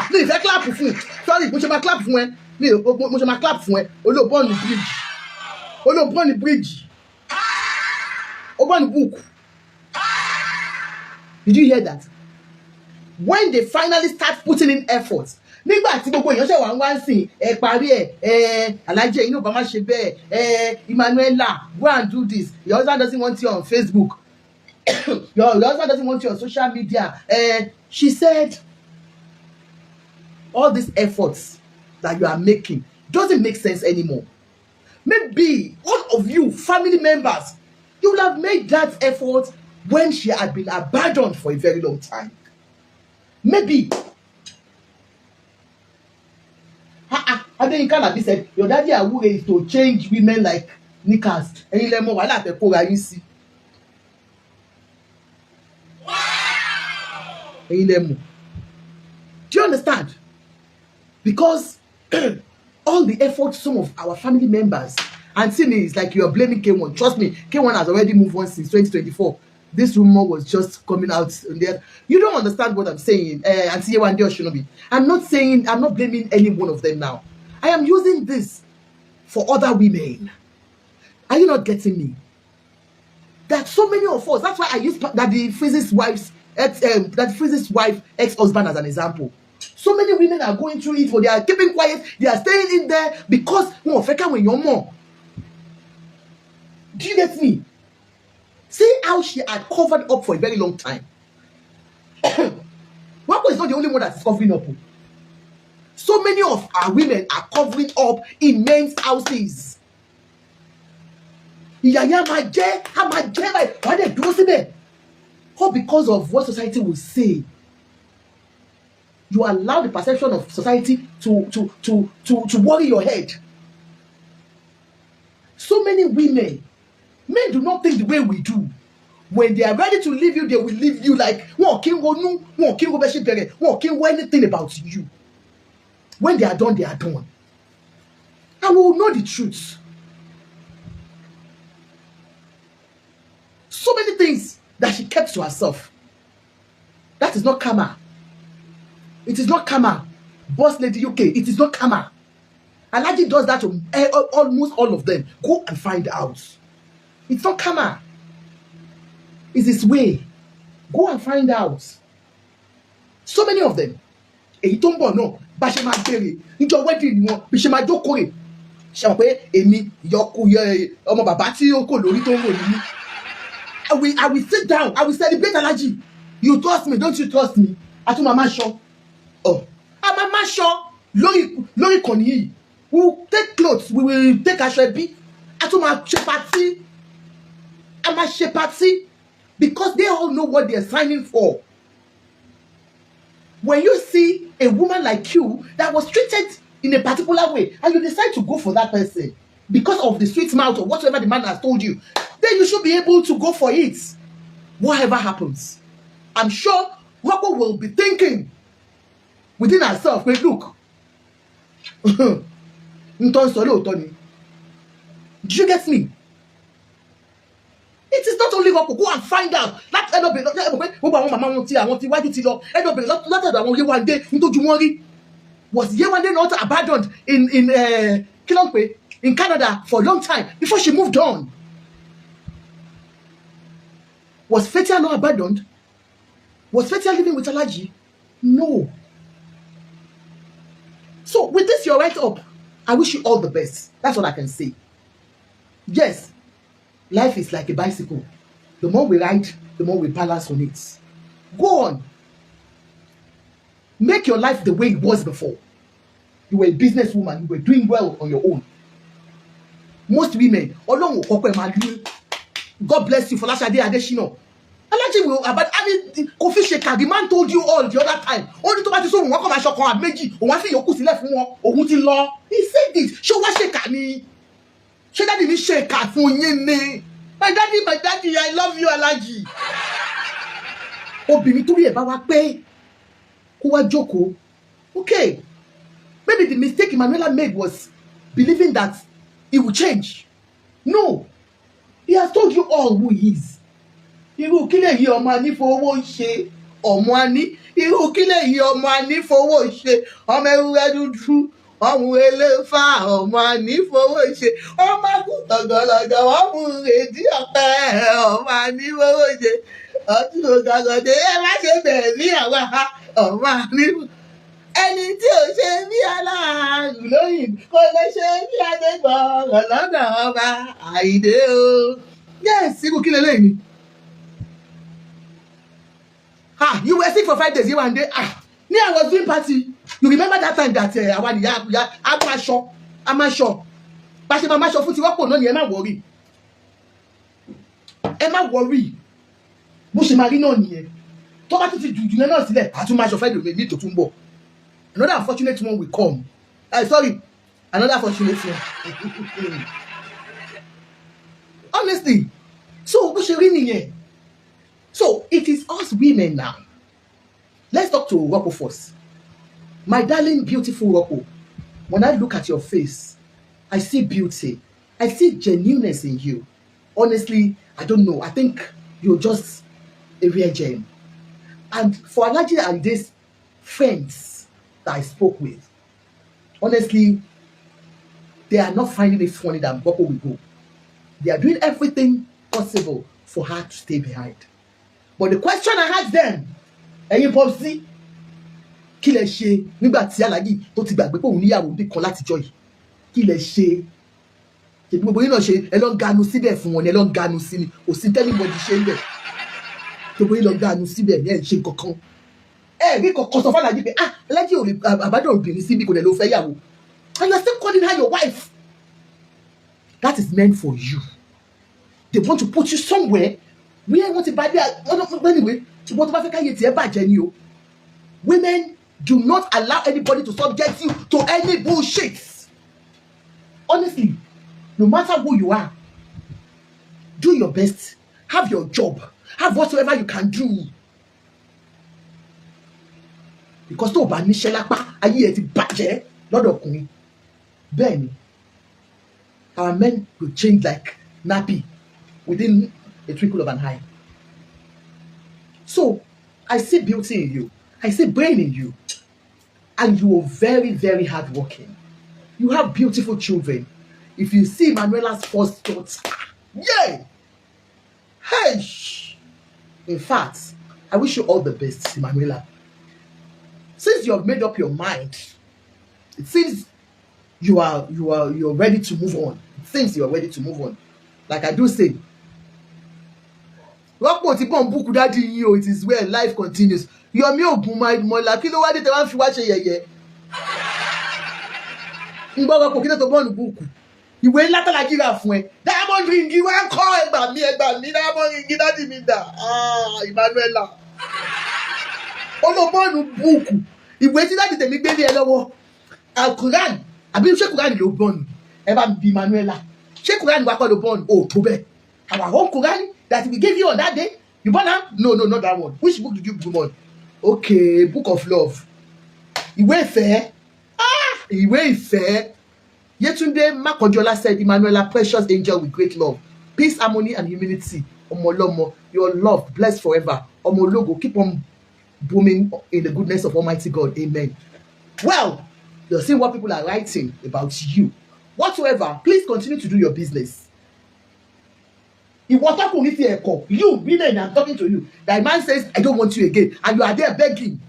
Please, I clap for you. Sorry, mo ṣe ma clap fún ẹ. Mo ṣe ma clap fún ẹ. Olo burn the bridge. Olo burn the bridge. O burn the book. Did you hear that? When they finally start putting in efforts, nígbà tí gbogbo èèyàn ṣe wà ń wá sí parí Alhaji inú bá má ṣe bẹ́ẹ̀ Emmanuela, go and do this. Your husband doesn't want you on Facebook. Your husband doesn't want you on social media. She said, all these efforts that you are making doesn't make sense anymore. Maybe all of you family members, you will have made that effort when she had been abandoned for a very long time. Maybe. Adeyinka Alabi said, your daddy Awure is to change women like knickers. Ẹ̀yin lẹ mọ̀ wàhálà tẹ́ kóra yín sí. Ẹ̀yin lẹ mọ̀. Do you understand? Because all the efforts some of our family members, and see me, it's like you are blaming K.1. Trust me, K.1 has already moved on since 2024. This rumor was just coming out there. You don't understand what I'm saying, Auntie Ewagbo Oshinobi. I'm not blaming any one of them now. I am using this for other women. Are you not getting me? That so many of us, that's why I use Daddy Freeze's wife's Daddy Freeze's wife ex-husband as an example. So many women are going through it, but they are keeping quiet, they are staying in there because when you're more. Do you get me? See how she had covered up for a very long time. Wako is not the only one that is covering up. So many of our women are covering up in men's houses. All because of what society will say. You allow the perception of society to worry your head. So many women, men do not think the way we do. When they are ready to leave you, they will leave you like anything about you. When they are done, they are done. And we will know the truth. So many things that she kept to herself. That is not karma. It is not karma. Boss Lady UK, it is not karma. Alaji does that to almost all of them. Go and find out. It's not karma. It's his way. Go and find out. So many of them. Èyí tó ń bọ̀ náà bá ṣe máa béèrè níjọ́ wedding wọn bí ṣe máa jókòó rè ṣe mọ̀ pé èmi ìyọkù ọmọ bàbá tí ó kò lórí tó ń wò ní. I will sit down. I will celebrate Alaji. You trust me, don't you trust me? Àti màmá ṣọ. Màmá ṣọ lórí ìkànnì yìí. We will take clothes. We will take aṣọ ẹbí. Àti màá ṣe party. A máa ṣe party. Because they all know what they are signing for. When you see a woman like you that was treated in a particular way and you decide to go for that person because of the sweet mouth or whatever the man has told you, then you should be able to go for it. Whatever happens. I'm sure Wako will be thinking within herself, wait, look. Do you get me? It is not only Wako. Go and find out. That end up was Yewande not abandoned in Canada for a long time before she moved on? Was Fetia not abandoned? Was Fetia living with Alaji? No. So with this, you're right up. I wish you all the best. That's what I can say. Yes, life is like a bicycle. The more we ride, the more we balance on it. Go on. Make your life the way it was before. You were a businesswoman. You were doing well on your own. Most women, God bless you for last day additional. Alaji will about coffee shaker. The man told you all the other time. Only to buy so one come and shock on meji. O wa fi yoku sile fún wọn. Ohun ti lọ. He said it. Show wa shaker ni. Ṣé daddy mi shaker fún yín ni. My daddy, I love you, Alaji. Obìnrin tó rí ẹ̀ bá wá pé kó wá jókòó. Okay. Maybe the mistake Emmanuela made was believing that he will change. No. He has told you all who he is. Irú kílẹ̀ yìí ọmọ àní fowó ṣe ọmọ àní. Irú kílẹ̀ yìí ọmọ àní fowó ṣe ọmọ ewúrẹ́ dúdú ọmọ eléfà ọmọ àní fowó ṣe ọmọ àgùntàn gọlọgọ ọmọ rèdí ọpẹ ọmọ àní fowó ṣe ọtún ògàgọdẹ ẹ má ṣe bẹ̀rẹ̀ ní àwọn ọmọ àní. Ẹni tí ò ṣe bí aláàrùn lóyìn kò lè ṣe bí adégbọ̀rọ̀ lọ́dọ̀ ọba Àyìndé o. Yes, irú kílẹ̀ lẹ́yìn. You were sick for 5 days, Yewande. Me, I was doing party. You remember that time that I'm not sure. But I'm not sure for Wako, no, you're not worry. Emma worry. Bushi Marino nie. Toba to you never see that. Too much of it will need to tumbo. Another unfortunate one will come. Sorry. Another unfortunate one. Honestly. So, Bushi Rini. So, it is us women now. Let's talk to Wako first. My darling, beautiful Wako, when I look at your face, I see beauty. I see genuineness in you. Honestly, I don't know. I think you're just a real gem. And for Alaji and these friends that I spoke with, honestly, they are not finding it funny that Wako will go. They are doing everything possible for her to stay behind. But the question I asked them, ẹ̀yin Popsi, kí lẹ ṣe nígbà tí Alhaji tó ti gbàgbé pé òun níyàwó bí kan látijọ́ yìí? Kí lẹ ṣe? Ṣèbí gbogbo yín náà ṣe ẹ lọ ń ganu síbẹ̀ fún wọn ni, ẹ lọ ń ganu sí ni, kò sí tẹ́lifọ̀dì ṣe ń bẹ̀. Gbogbo yín lọ ganu síbẹ̀ ní ẹ̀ ń ṣe kankan. Rí kankan sọ fún Alhaji pé Alhaji ò lè àbádọ́ obìnrin síbi kò lè lọ fẹ́ yàwó. And you are still calling her your wife. That is meant for you. They want to put you somewhere where you want to buy there. Anyway, what about the women do not allow anybody to subject you to any bullshit. Honestly, no matter who you are, do your best. Have your job. Have whatsoever you can do. Because tó bá níṣẹ́ lápá, ayé ẹ ti bàjẹ́ lọ́dọ̀ ọkùnrin. Bẹ́ẹ̀ni, our men will change like nappy within a twinkle of an eye. So, I see beauty in you. I see brain in you. And you are very, very hardworking. You have beautiful children. If you see Emmanuela's first daughter, yay! Hey! In fact, I wish you all the best, Emmanuela. Since you have made up your mind, it seems you're ready to move on. It seems you are ready to move on. Like I do say, it is where life continues. You're me Ogunmola, kí ló wá dé tẹ́ wá fi wá ṣe yẹ̀yẹ́. Ngbọ́n kò kí ló tó bọ́ọ̀nù búùkù. Ìwé ńlá tọ́lá jíra fún ẹ. Diamond ring wá kọ́ ẹgbà mi Diamond ring dáàdì mi dà. Emmanuela. Ó lọ bọ́ọ̀nù búùkù. Ìwé tí dáàdì tèmi gbé ní ẹ lọ́wọ́. Al-Quran. Àbí ṣé Quran ló bọ́ọ̀nù? Ẹ bá mi bí Emmanuela. Ṣé Quran wá kọ́ ló bọ́ọ̀nù? Oh, tó bẹ́ẹ̀. Our own Quran that we gave you on that day. You born now? No, not that one. Which book did you bring on? Okay, Book of Love. Ìwé ìfẹ́. Ìwé ìfẹ́. Yetunde Makojola said, Emmanuela, precious angel with great love, peace, harmony, and humility. Omolomo, your love, blessed forever. Omologo, keep on booming in the goodness of Almighty God. Amen. Well, you're seeing what people are writing about you. Whatsoever, please continue to do your business. You, women, I'm talking to you. That man says, I don't want you again. And you are there begging.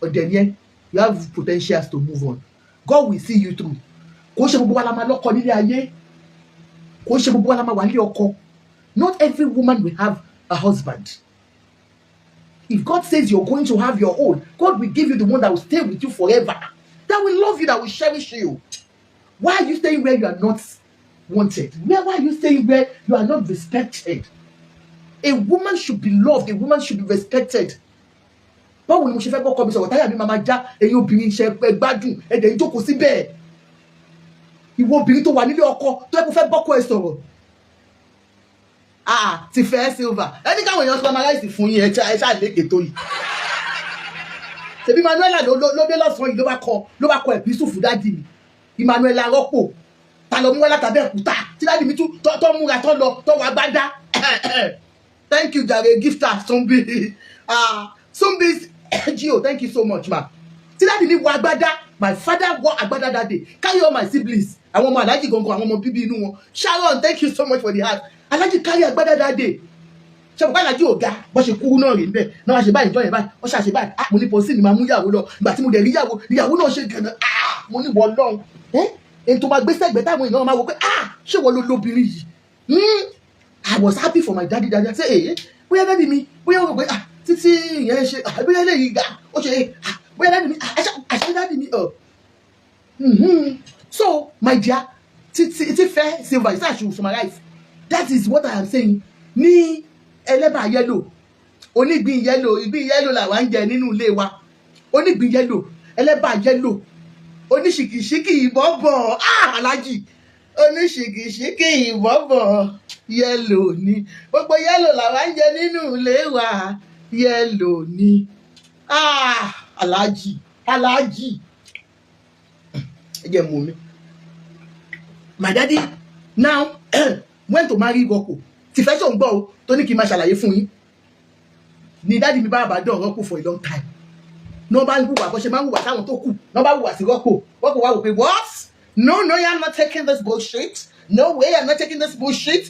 But then, yeah, you have potentials to move on. God will see you through. Not every woman will have a husband. If God says you're going to have your own, God will give you the one that will stay with you forever. That will love you, that will cherish you. Why are you staying where you are not wanted? Why are you staying where you are not respected? A woman should be loved. A woman should be respected. Báwo ni mo ṣe fẹ́ bọ́kọ mi sọ̀rọ̀ táyà mi máa já ẹ̀yin obìnrin ṣe pẹ́ gbádùn ẹ̀dẹ̀ ìjókòó síbẹ̀. Ìwọ obìnrin tó wà nílé ọkọ tó yẹ kó fẹ́ bọ́kọ ẹ sọ̀rọ̀. Ti fẹ́ silver. Ẹni káwọn èèyàn summarize fún yín ẹ ṣáà lékè tó yìí. Ṣèbí Emmanuela ló dé lọ́sàn-án yìí ló bá kọ ẹ̀písù fún dáàdì mi. Emmanuela rọ́pò. Ta ló mú wá látàbí ẹ̀kúta tí dáàdì mi tún tó múra tó lọ tó wà gbádá. Thank you jare gifter Sumbi. Sumbi's Gio, thank you so much ma. Tí dáàdì mi wọ agbádá, my father wore agbádá that day. Carry all my siblings. Àwọn ọmọ Alhaji gangan, àwọn ọmọ bíbí inú wọn. Sharon, thank you so much for the heart. Alhaji carry agbádá that day. Ṣé mo ká Alhaji ò ga bó ṣe kúrú náà rí níbẹ̀. Náà wá ṣe báyìí jọ yẹn báyìí. Wọ́n ṣàṣe báyìí. Mo ní Popsi ni máa mú ìyàwó lọ. Ìgbà tí mo dẹ̀ rí ìyàwó náà ṣe gànà. Mo ní wọ́n lọ́hùn. Ètò máa gbé sẹ́gbẹ̀ẹ́ táwọn èèyàn máa wò pé ṣé wọ́n ló lóbìnrin yìí. I was happy for my daddy. I say bóyá daddy mi bóyá wọ́n rò pé títí ìyẹn ṣe bóyá eléyìí ga ó ṣe bóyá daddy mi àṣẹ daddy mi. So my dear, títí fẹ́ silver is actually summarize. That is what I am saying. Ní ẹlẹ́bà yẹ́lò onígbín yẹ́lò ìgbín yẹ́lò làwa ń jẹ nínú ilé wa. Onígbín yẹ́lò ẹlẹ́bà yẹ́lò oníṣìkìṣìkì ìbọ̀bọ̀ Alhaji oníṣìkìṣìkì ìbọ̀bọ̀ yẹ́lò ni gbogbo yẹ́lò làwa ń jẹ nínú ilé wa yẹ́lò ni Alhaji ẹ jẹ́ mú mi. My daddy now went to marry Ewagbo. Ti fẹ́ ṣe ń gbọ́ o tó ní kí n máa ṣàlàyé fún yín. Ni daddy mi bá àbádọ́ Ewagbo for a long time. No bá ń hùwà bó ṣe máa ń hùwà táwọn tó kù. No bá hùwà sí Ewagbo. Ewagbo wá wò pé what? No, I'm not taking this bullshit. No way, I'm not taking this bullshit.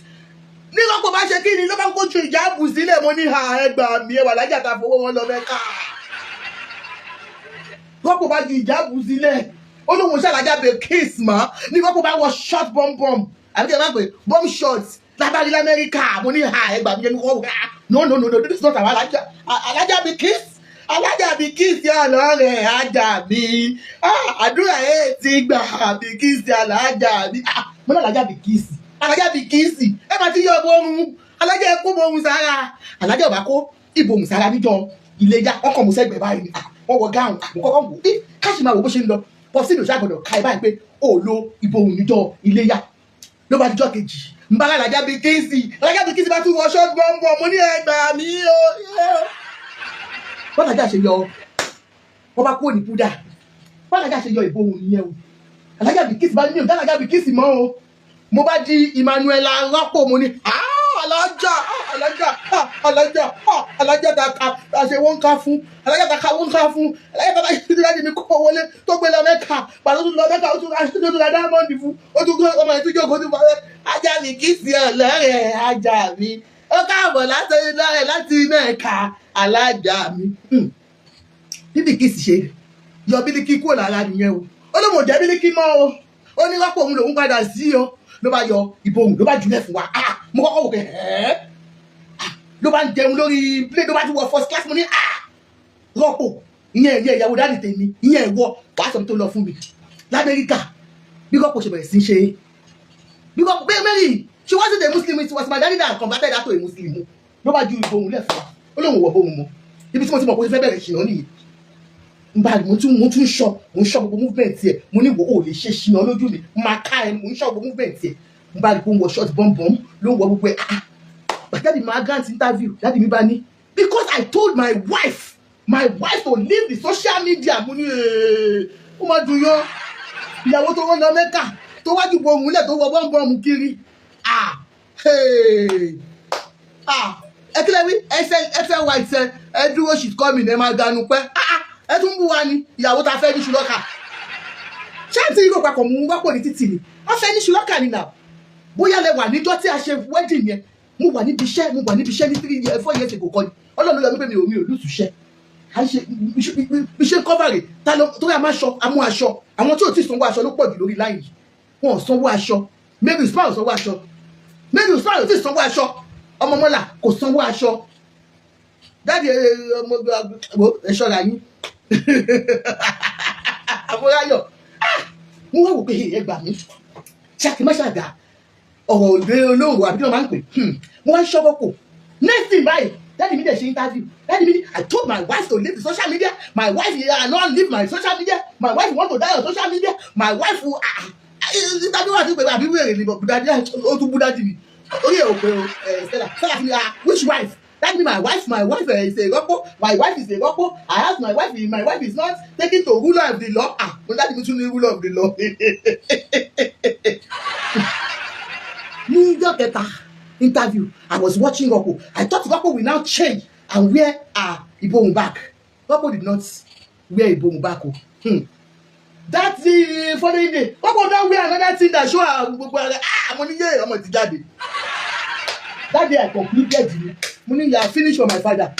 ní Rọ́pò bá ṣe kí ni ló bá kó ju ìjáàbù sílẹ̀ mo ní ha ẹgbà mi ẹwà lájà ta fowó wọn lọ Mẹ́kà. Rọ́pò bá ju ìjáàbù sílẹ̀ ó lóun ṣàlájà bẹ kiss mọ́ ní Rọ́pò bá wọ short bomb àbí kí ẹ má pè bomb short lábárí l'Amẹ́ríkà mo ní ha ẹgbà mi ẹni kọ́ no this is not our alájà bẹ kiss alájà bí kiss ọlọ́rẹ̀ ajá mi àdúrà ti gbà bí kiss alájà mi mo ní alájà bí kiss ẹ máa ti yọ ọgbọ́n alájà ẹ kó bọ́ọ̀mù sára alájà ọba kó ìbòmù sára níjọ Iléyá ọkọ̀ mo sẹ́gbẹ̀ẹ́ báyìí ni wọ́n wọ gáàrùn mo kọ́kọ́ wò ó káṣí máa wò bó ṣe ń lọ pọ́sílì òṣàgbọ̀dọ̀ ká ẹ báyìí pé ó lo ìbòmù níjọ Iléyá ló bá dijọ́ kejì ń bá alájà bí kiss bá tún wọ short bomb mo ní ẹgbàá mi ó bọ́lájà ṣe yọ wọ́n bá kúrò ní púdà bọ́lájà ṣe yọ ìbòhùn nìyẹn o alájà bí kiss bá ní òun alájà bí kiss mọ́ o mo bá di Emmanuela Rọ́pò mo ní alájà ta ṣe wọ́n ká fún alájà ta ká wọ́n ká fún alájà ta ṣe láti mi kó wọlé tó gbé lọ Mẹ́kà pàtó tó lọ Mẹ́kà ó tún ra diamond fún ó tún gbé ọmọ ìtújọ́ kó tún fọwọ́ ajá mi kiss ọlọ́rẹ̀ ajá mi ó káàbọ̀ láti Mẹ́kà alájà mi bíbí kìí sì ṣe yọ Bílíkì kúrò lára nìyẹn o ó ló mọ̀ jẹ́ Bílíkì mọ́ o ó ní Rọ́pò òun lòun padà sí o ló bá yọ ìbòhùn ló bá jùlẹ̀ fún wa mo kọ́kọ́ wò pé ló bá ń jẹun lórí plane ló bá ti wọ first class mo ní Rọ́pò ìyẹn ìyàwó dáàdì tèmi ìyẹn ìwọ wàá sọ tó lọ fún mi l'Amẹ́ríkà bí Rọ́pò ṣe bẹ̀rẹ̀ sí ṣe bí Rọ́pò bẹ́ẹ̀ Mary she wasn't a Muslim it was my daddy that converted her to a Muslim ló bá ju ìbòhùn lẹ̀ fún wa ó lóun wọ̀ bóun mọ́ ibi tí mo ti mọ̀ pé ó fẹ́ bẹ̀rẹ̀ ṣìnà nìyí mo tún ṣọ́ gbogbo movement tiẹ̀ mo ní wo ò lè ṣe ṣìnà lójú mi máa ká ẹ mo ń ṣọ́ gbogbo movement tiẹ̀ mo bá rí pé ó ń wọ short bomb ló ń wọ gbogbo ẹ̀ dáàdi mi grant interview dáàdi mi bá ní because I told my wife to leave the social media mo ní ó máa dùn yọ ìyàwó tó wọ́n lọ Mẹ́kà tó wájú bo òun lẹ̀ tó wọ bọ́ǹbọ̀mù kiri ẹkílẹ̀ wí ẹsẹ̀ wa ìṣe ẹ dúró she's coming ẹ máa dànù pẹ́ ẹ tún bú wa ni ìyàwó ta fẹ́ ní ṣùlọ́kà ṣáàtì ìró papọ̀ mú Rọ́pò ní títì ni wọ́n fẹ́ ní ṣùlọ́kà ni nà bóyá lẹ wà níjọ́ tí a ṣe wedding yẹn mo wà níbi iṣẹ́ ní 4 years ago kọ́ ni Ọlọ́run ló yọ mí pé mi ò lùsùṣẹ́ à ń ṣe iṣẹ́ kọ́fàrè torí amú aṣọ àwọn tí ò tí sanwó aṣọ ló pọ̀ jù lórí láyìn wọn ò sanwó aṣọ Mary Usman ò sanwó aṣọ Mary Usman ò tí sanwó aṣọ ọmọ mọ́là kò sanwó aṣọ dáàdi ẹ ṣọ́ra yín àbúráyọ̀ mo wá wò pé ẹ gbà mí ṣáàkì má ṣàgà ọ̀rọ̀ òde olóòwò àbí wọ́n máa ń pè mo wá ń ṣọ́ Rọ́pò next thing báyìí dáàdi mi dẹ̀ ṣe interview dáàdi mi ní I told my wife to leave the social media my wife not leave my social media my wife want to die on social media my wife interview àti pẹ̀lú àbí wèrè ni dáàdi ó tún bú dáàdi mi orí ẹ̀ ò pé o Stella ti ní which wife that mean my wife is a Rọ́pò my wife is a Rọ́pò I ask my wife is not taking to ruler of the law mo dáàdi mi tún ní ruler of the law ní ìjọ kẹta interview I was watching Rọ́pò I thought Rọ́pò will now change and wear ìbòhùn back Rọ́pò did not wear ìbòhùn back o that following day Rọ́pò now wear another thing that show gbogbo ara mo ní yé ọmọ ti jáde that day I concluded mo ní you are finished for my father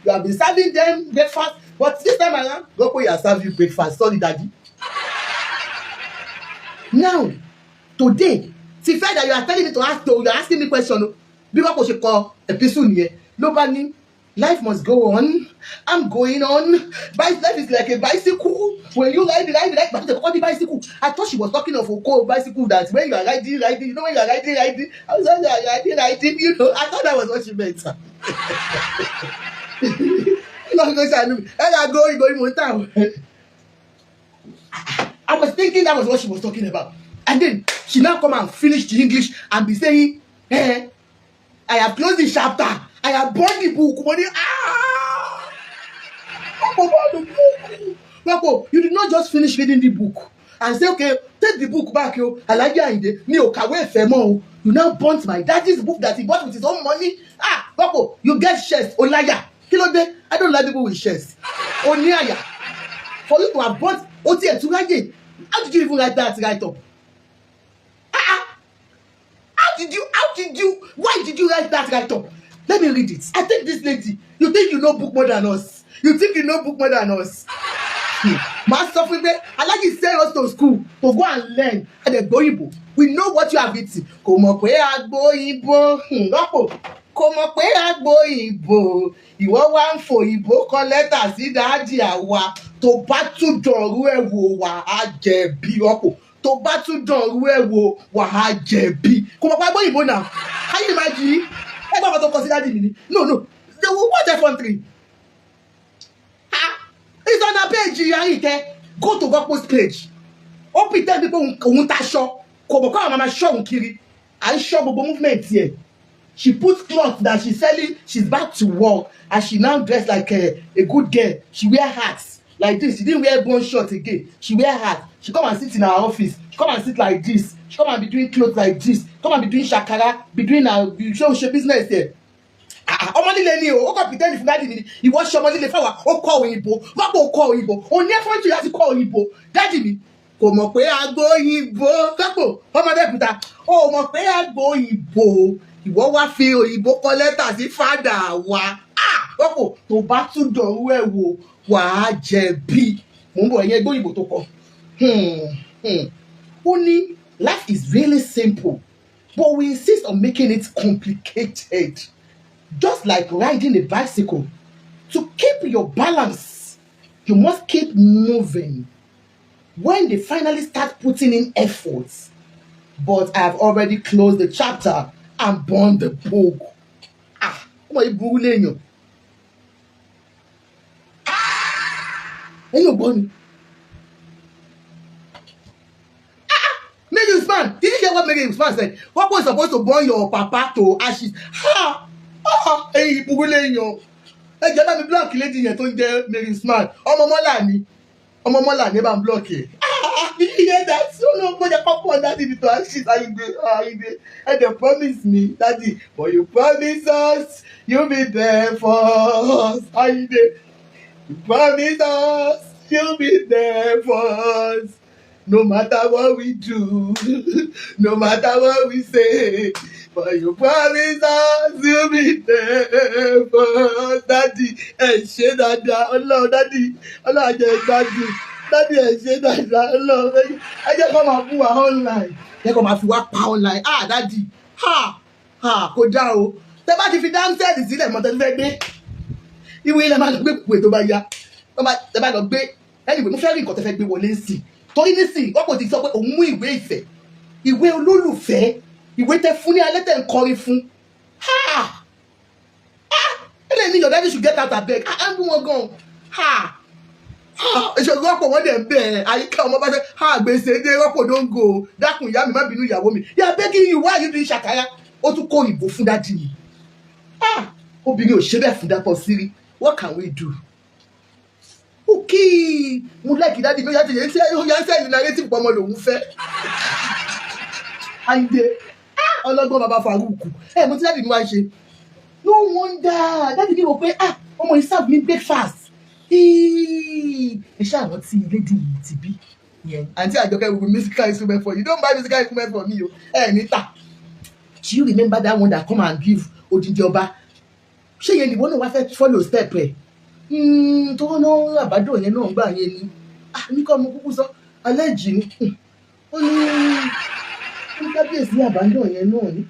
you have been serving them breakfast but this time around Rọ́pò you are serving breakfast sorry daddy now today ti fẹ́ that you are telling me to ask you are asking me question o bí Rọ́pò ṣe kọ epistle nìyẹn ló bá ní life must go on I'm going on life is like a bicycle when you ride but they call the bicycle I thought she was talking of a cool bicycle that when you are riding you know when you are riding I was like riding you know I thought that was what she meant I was thinking that was what she was talking about and then she now come and finish the English and be saying I have closed the chapter I have bought the book money Rọ́pò you did not just finish reading the book and say okay take the book back yo Alhaji Ayinde mi ò kàwé ìfẹ́ mọ́ o you now burnt my daddy's book that he bought with his own money Rọ́pò you get chest olaya kí ló dé I don't like people with chest oní àyà for you to have burnt o tiẹ̀ tún ráyè how did you even write that right up how why did you write that right up? Let me read it. I think this lady, you think you know book more than us? Master Fibe, I like you send us to school to go and learn and then go Igbo. We know what you have written. Kò mọ̀ pé agbo Igbo. Rọ́pò. Kò mọ̀ pé agbo Igbo. Ìwọ wá ń fò Igbo kọ lẹ́tà sí dáàdì àwa. Tó bá tún dọ̀rú ẹ̀ wò wà á jẹ̀bi. Rọ́pò. Tó bá tún dọ̀rú ẹ̀ wò wà á jẹ̀bi. Kò mọ̀ pé agbo Igbo now. Can you imagine? Ẹ gbọ́dọ̀ tó consider the meaning. No. What F13? It's on her page, Ayinde. Go to Ewagbo's page. Ó pretend people òun taṣọ. Kò mọ̀ kọ́ àwọn máa ṣọ́ òun kiri. À ń ṣọ́ gbogbo movement here. She puts cloth that she's selling. She's back to work. And she now dressed like a good girl. She wear hats like this. She didn't wear bone short again. She wear hat. She come and sit in her office. She come and sit like this. She come and be doing clothes like this. Come and be doing shakara. Be doing her business here. Ọmọ líle ni o, ó kọ́ pretend fún dáàdì mi ni, ìwọ ṣe ọmọ líle fáwa, ó kọ́ òyìnbó, Ewagbo kọ́ òyìnbó, ó ní ẹ̀fọ́n tí láti kọ́ òyìnbó, dáàdì mi kò mọ̀ pé agbo òyìnbó, Ewagbo ọmọdé kùtà, ó mọ̀ pé agbo òyìnbó, ìwọ wá fi òyìnbó kọ lẹ́tà sí fádà wa, Ewagbo tó bá tún dọ̀rú ẹ̀ wò wà á jẹ̀bi, mò ń bọ̀ ẹ̀yẹn ẹgbẹ́ òyìnbó tó kọ. Ó ní life is really simple, but we insist on making it complicated. Just like riding a bicycle, to keep your balance, you must keep moving. When they finally start putting in efforts, but I have already closed the chapter and burned the book. Come on, you bullying you. Hey, you bunny. Mary Usman, did you hear what Mary Usman said? What was supposed to burn your papa to ashes? Hey, Buguleyo. Ẹ jẹ́ bá mi block lady yẹn tó ń jẹ́ Mary Usman. Ọmọ Mọ́là ní bá ń block ẹ̀. Did you hear that? So no, but the couple daddy need to ashes. Ayinde. And they promise me, daddy, but you promise us, you'll be there for us. Ayinde. You promise us, you'll be there for us. No matter what we do, no matter what we say, but you promise us you'll be there for us. Daddy, ẹ ṣé dáadáa, Ọlọ́run, daddy, Ọlọ́run jẹ́ gbádùn. Daddy, ẹ ṣé dáadáa, Ọlọ́run. Ẹ jẹ́ kó máa fún wa online. Ẹ kó máa fi wá pa online. Daddy, kò dá o. Tẹ bá ti fi dáńsẹ́ẹ̀dì sílẹ̀ mọ́ tẹ́lẹ̀ fẹ́ gbé. Ìwé ilẹ̀ máa gbé pè tó bá yá. Tẹ bá lọ gbé, anyway, mo fẹ́ rí nǹkan tẹ fẹ́ gbé wọlé sí i. Torí nísìnyí Ewagbo ti sọ pé òun mú ìwé ìfẹ́, ìwé olólùfẹ́, ìwé tẹ fún ní alẹ́ tẹ ń kọrin fún. Ẹlẹ́ni your daddy should get out abeg. Á ń bú wọn gan. Ìṣòro Ewagbo wọ́n dẹ̀ ń bẹ̀ ẹ́. Àyíká ọmọ bá fẹ́ gbèsè dé Ewagbo don go. Dákun ìyá mi má bínú ìyàwó mi. Yà begging you, why you doing ṣàkárá? Ó tún kó ìbò fún dádì mi. Obìnrin ò ṣe bẹ́ẹ̀ fún Dàpọ̀ Sírí. What can we do? Okay, mo like daddy me yati yẹn ṣe ní narrative pọmọ lòun fẹ́. Ayinde, ọlọ́gbọ́n bàbá Faruku. Mo ti daddy mi wá ṣe. No wonder, daddy mi rò pé ọmọ yìí serve me breakfast. Ẹ ṣáà rántí lady yìí ti bí. Àǹtí Àjọkẹ́ will be musical instrument for you. Don't buy musical instrument for me o. Níta. Do you remember that one that come and give odindi ọba? Ṣé yẹn ni wọ́n náà wá fẹ́ follow step ẹ̀? Tó ná àbádò yẹn náà gbà yẹn ni ní kọ́ ọmọ kúkú sọ alẹ́jì ni ó ní kábíyèsí àbádò yẹn náà ni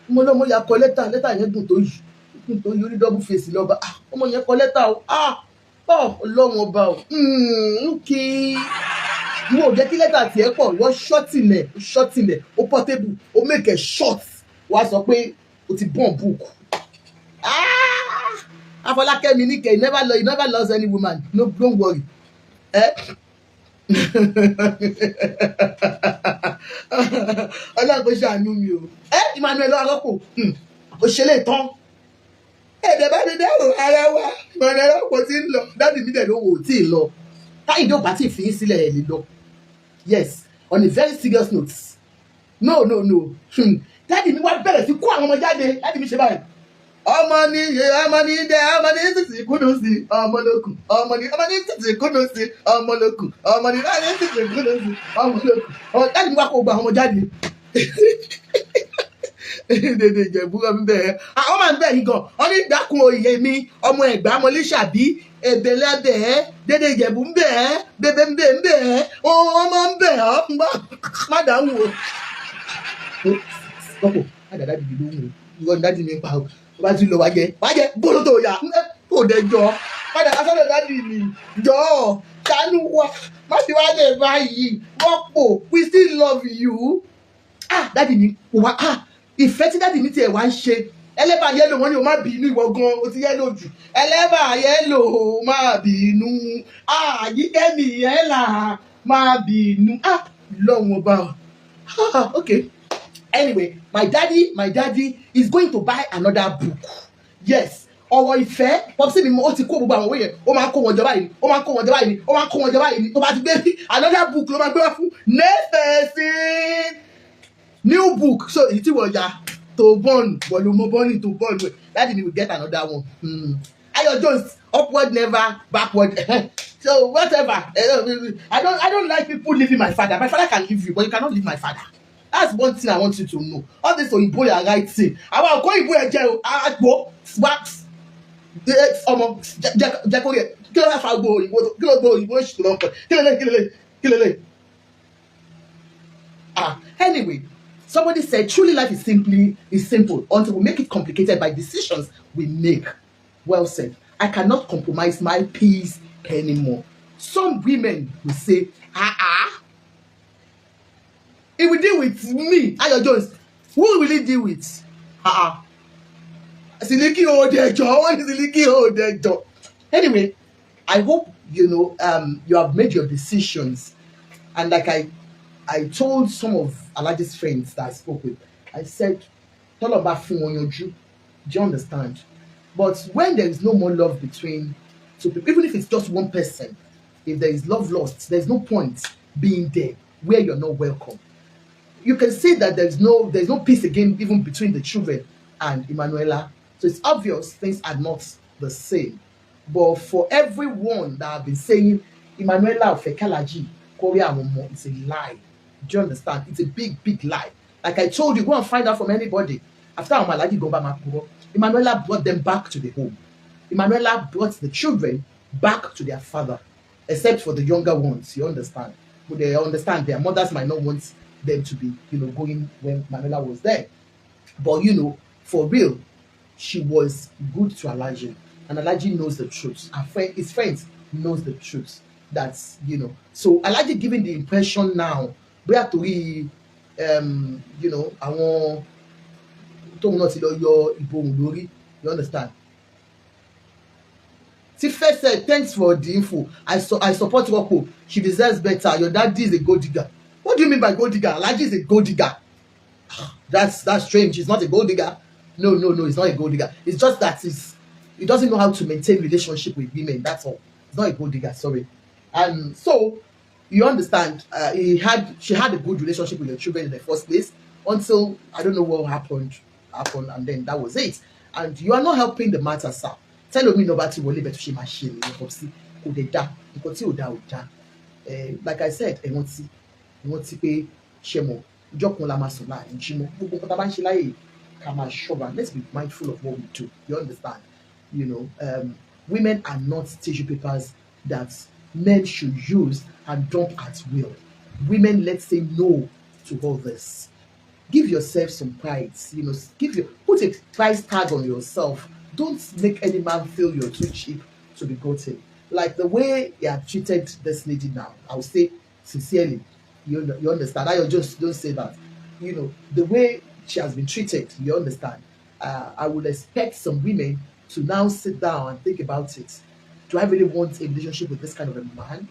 ọmọ lọ́mọ ya kọ lẹ́tà yẹn dùn tó yìí orí double face lọ́ba ọmọ yẹn kọ lẹ́tà o ọlọ́run ọba o kí mo ò jẹ́ kí lẹ́tà tiẹ̀ pọ̀ wọ́n ṣọ́tìlẹ̀ ó portable ó make a short wá sọ pé o ti burn book. Afolakemi Nike, you never lost any woman. No, don't worry. Ọlọ́run kò ṣàánú mi o. Emmanuela Sile, ó ṣe lè tán. Ẹ̀dẹ̀ bá mi dẹ́rù ara wa. Emmanuela kò tí ń lọ. Dáàdì mi dẹ̀ ló wò ó tí ì lọ. Táyìndé ò bá tí ì fi yín sílẹ̀ ẹ̀ lè lọ. Yes, on a very serious note. No. Dáàdì mi wá bẹ̀rẹ̀ sí kó àwọn ọmọ jáde. Dáàdì mi ṣe báyìí. Ọmọ ní títí kúndùn sí ọmọlókun ọmọ ní títí kúndùn sí ọmọlókun ọmọ ní títí kúndùn sí ọmọlókun. Dáàdì mi wá kó gba àwọn ọmọ jáde. Dédé Ìjẹ̀bú ń bẹ̀ ẹ́. Àwọn máa ń bẹ̀ yín gan. Wọ́n ní dákun oyè mi, ọmọ Ẹ̀gbá Mọ́líṣàbí, èbèlè bẹ̀ ẹ́, Dédé Ìjẹ̀bú ń bẹ̀ ẹ́, bébé ń bẹ̀ ẹ́, ọmọ ń bẹ̀ ọ́, má dáhùn o. Lọ́pọ̀, má dàda dìbì lóhùn o. Ìwọ ni dádì mi ń pa o. Tó bá ti lọ wájẹ bólú tó yà. Kò dẹ̀ jọ. Má dàda sọ́dọ̀ dádì mi. Jọ ṣàánú wa. Má ti wá dé báyìí. Wọ́pọ̀, we still love you. Dádì mi kò wá. Ìfẹ́ tí dádì mi tiẹ̀ wá ń ṣe. Ẹlẹ́bà yẹ́lò wọ́n ní o má bínú ìwọ gan o ti yẹ́lò jù. Ẹlẹ́bà yẹ́lò má bínú. Yíkẹ́ nìyẹn là má bínú. Lọ́wọ́n ọba. Okay. Anyway, my daddy is going to buy another book. Yes. Ọ̀rọ̀ ìfẹ́ pọ́pọ́sí mi ó ti kó gbogbo àwọn òwe yẹn ó máa ń kó wọn jọ báyìí ó máa ń kó wọn jọ báyìí ó máa ń kó wọn jọ báyìí tó bá ti gbé another book ló máa gbé wá fún next person new book so èyí tí wọ́n ya to born bọ̀lú mo born to born wey daddy mi will get another one. Ayo Jones upward never backward. So whatever. I don't like people leaving my father. My father can leave you, but you cannot leave my father. That's one thing I want you to know. All this oyinbo ya right thing. Àwọn àkọ́ ìbò ẹ̀jẹ̀ o, àgbo, wax, ọmọ, jẹ́ kó yẹ, kí ló fẹ́ fa gbó òyìnbó, kí ló gbó òyìnbó oṣù tó lọ́pọ̀, kí lélẹ̀. Anyway, somebody said, truly life is simple until we make it complicated by decisions we make. Well said. I cannot compromise my peace anymore. Some women will say, it will deal with me, Ayo Jones. Who will it deal with? Siliki Odejo. Anyway, I hope you have made your decisions. And like I told some of Alaji's friends that I spoke with, I said, tell about do you understand? But when there is no more love between two people, even if it's just one person, if there is love lost, there's no point being there where you're not welcome. You can see that there's no peace again, even between the children and Emmanuela. So it's obvious things are not the same. But for everyone that have been saying Emmanuela Ofekalaji, Korea Momo, it's a lie. Do you understand? It's a big, big lie. Like I told you, go and find out from anybody. After Amalaji Gomba Makuro, Emmanuela brought them back to the home. Emmanuela brought the children back to their father, except for the younger ones. You understand? But they understand their mothers might not want them to be, going when Emmanuela was there. But for real, she was good to Alaji, and Alaji knows the truth. His friends knows the truth. That's So Alaji giving the impression now, we have to I want to not your Ibon. You understand? Tife said, thanks for the info. I support Wako. She deserves better. Your daddy is a gold digger. What do you mean by gold digger? Alaji is a gold digger. That's strange. He's not a gold digger. No, he's not a gold digger. It's just that he doesn't know how to maintain relationship with women. That's all. He's not a gold digger, sorry. And so you understand, she had a good relationship with the children in the first place until I don't know what happened, and then that was it. And you are not helping the matter, sir. Tell me nobody will leave it to she machine. Like I said, I want to pay shemo. Let's be mindful of what we do. You understand? Women are not tissue papers that men should use and dump at will. Women, let's say no to all this. Give yourself some pride. Put a price tag on yourself. Don't make any man feel you're too cheap to be gotten. Like the way you have treated this lady now, I would say sincerely. You understand? I just don't say that. The way she has been treated, you understand? I would expect some women to now sit down and think about it. Do I really want a relationship with this kind of a man?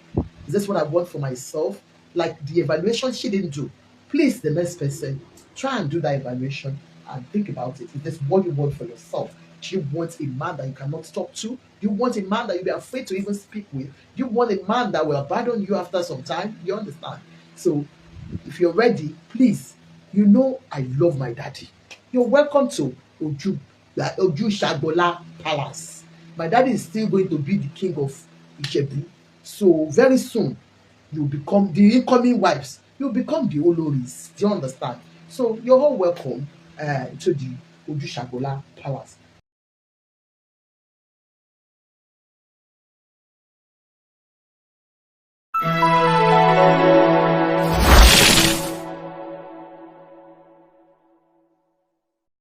Is this what I want for myself? Like the evaluation she didn't do. Please, the next person, try and do that evaluation and think about it. Is this what you want for yourself? Do you want a man that you cannot talk to? Do you want a man that you'll be afraid to even speak with? Do you want a man that will abandon you after some time? You understand? So, if you're ready, please, I love my daddy. You're welcome to Oju Shagbola Palace. My daddy is still going to be the king of Ijebu. So, very soon, you'll become the incoming wives. You'll become the Oloris. Do you understand? So, you're all welcome. into the Ojúṣàgbọ́lá Palace.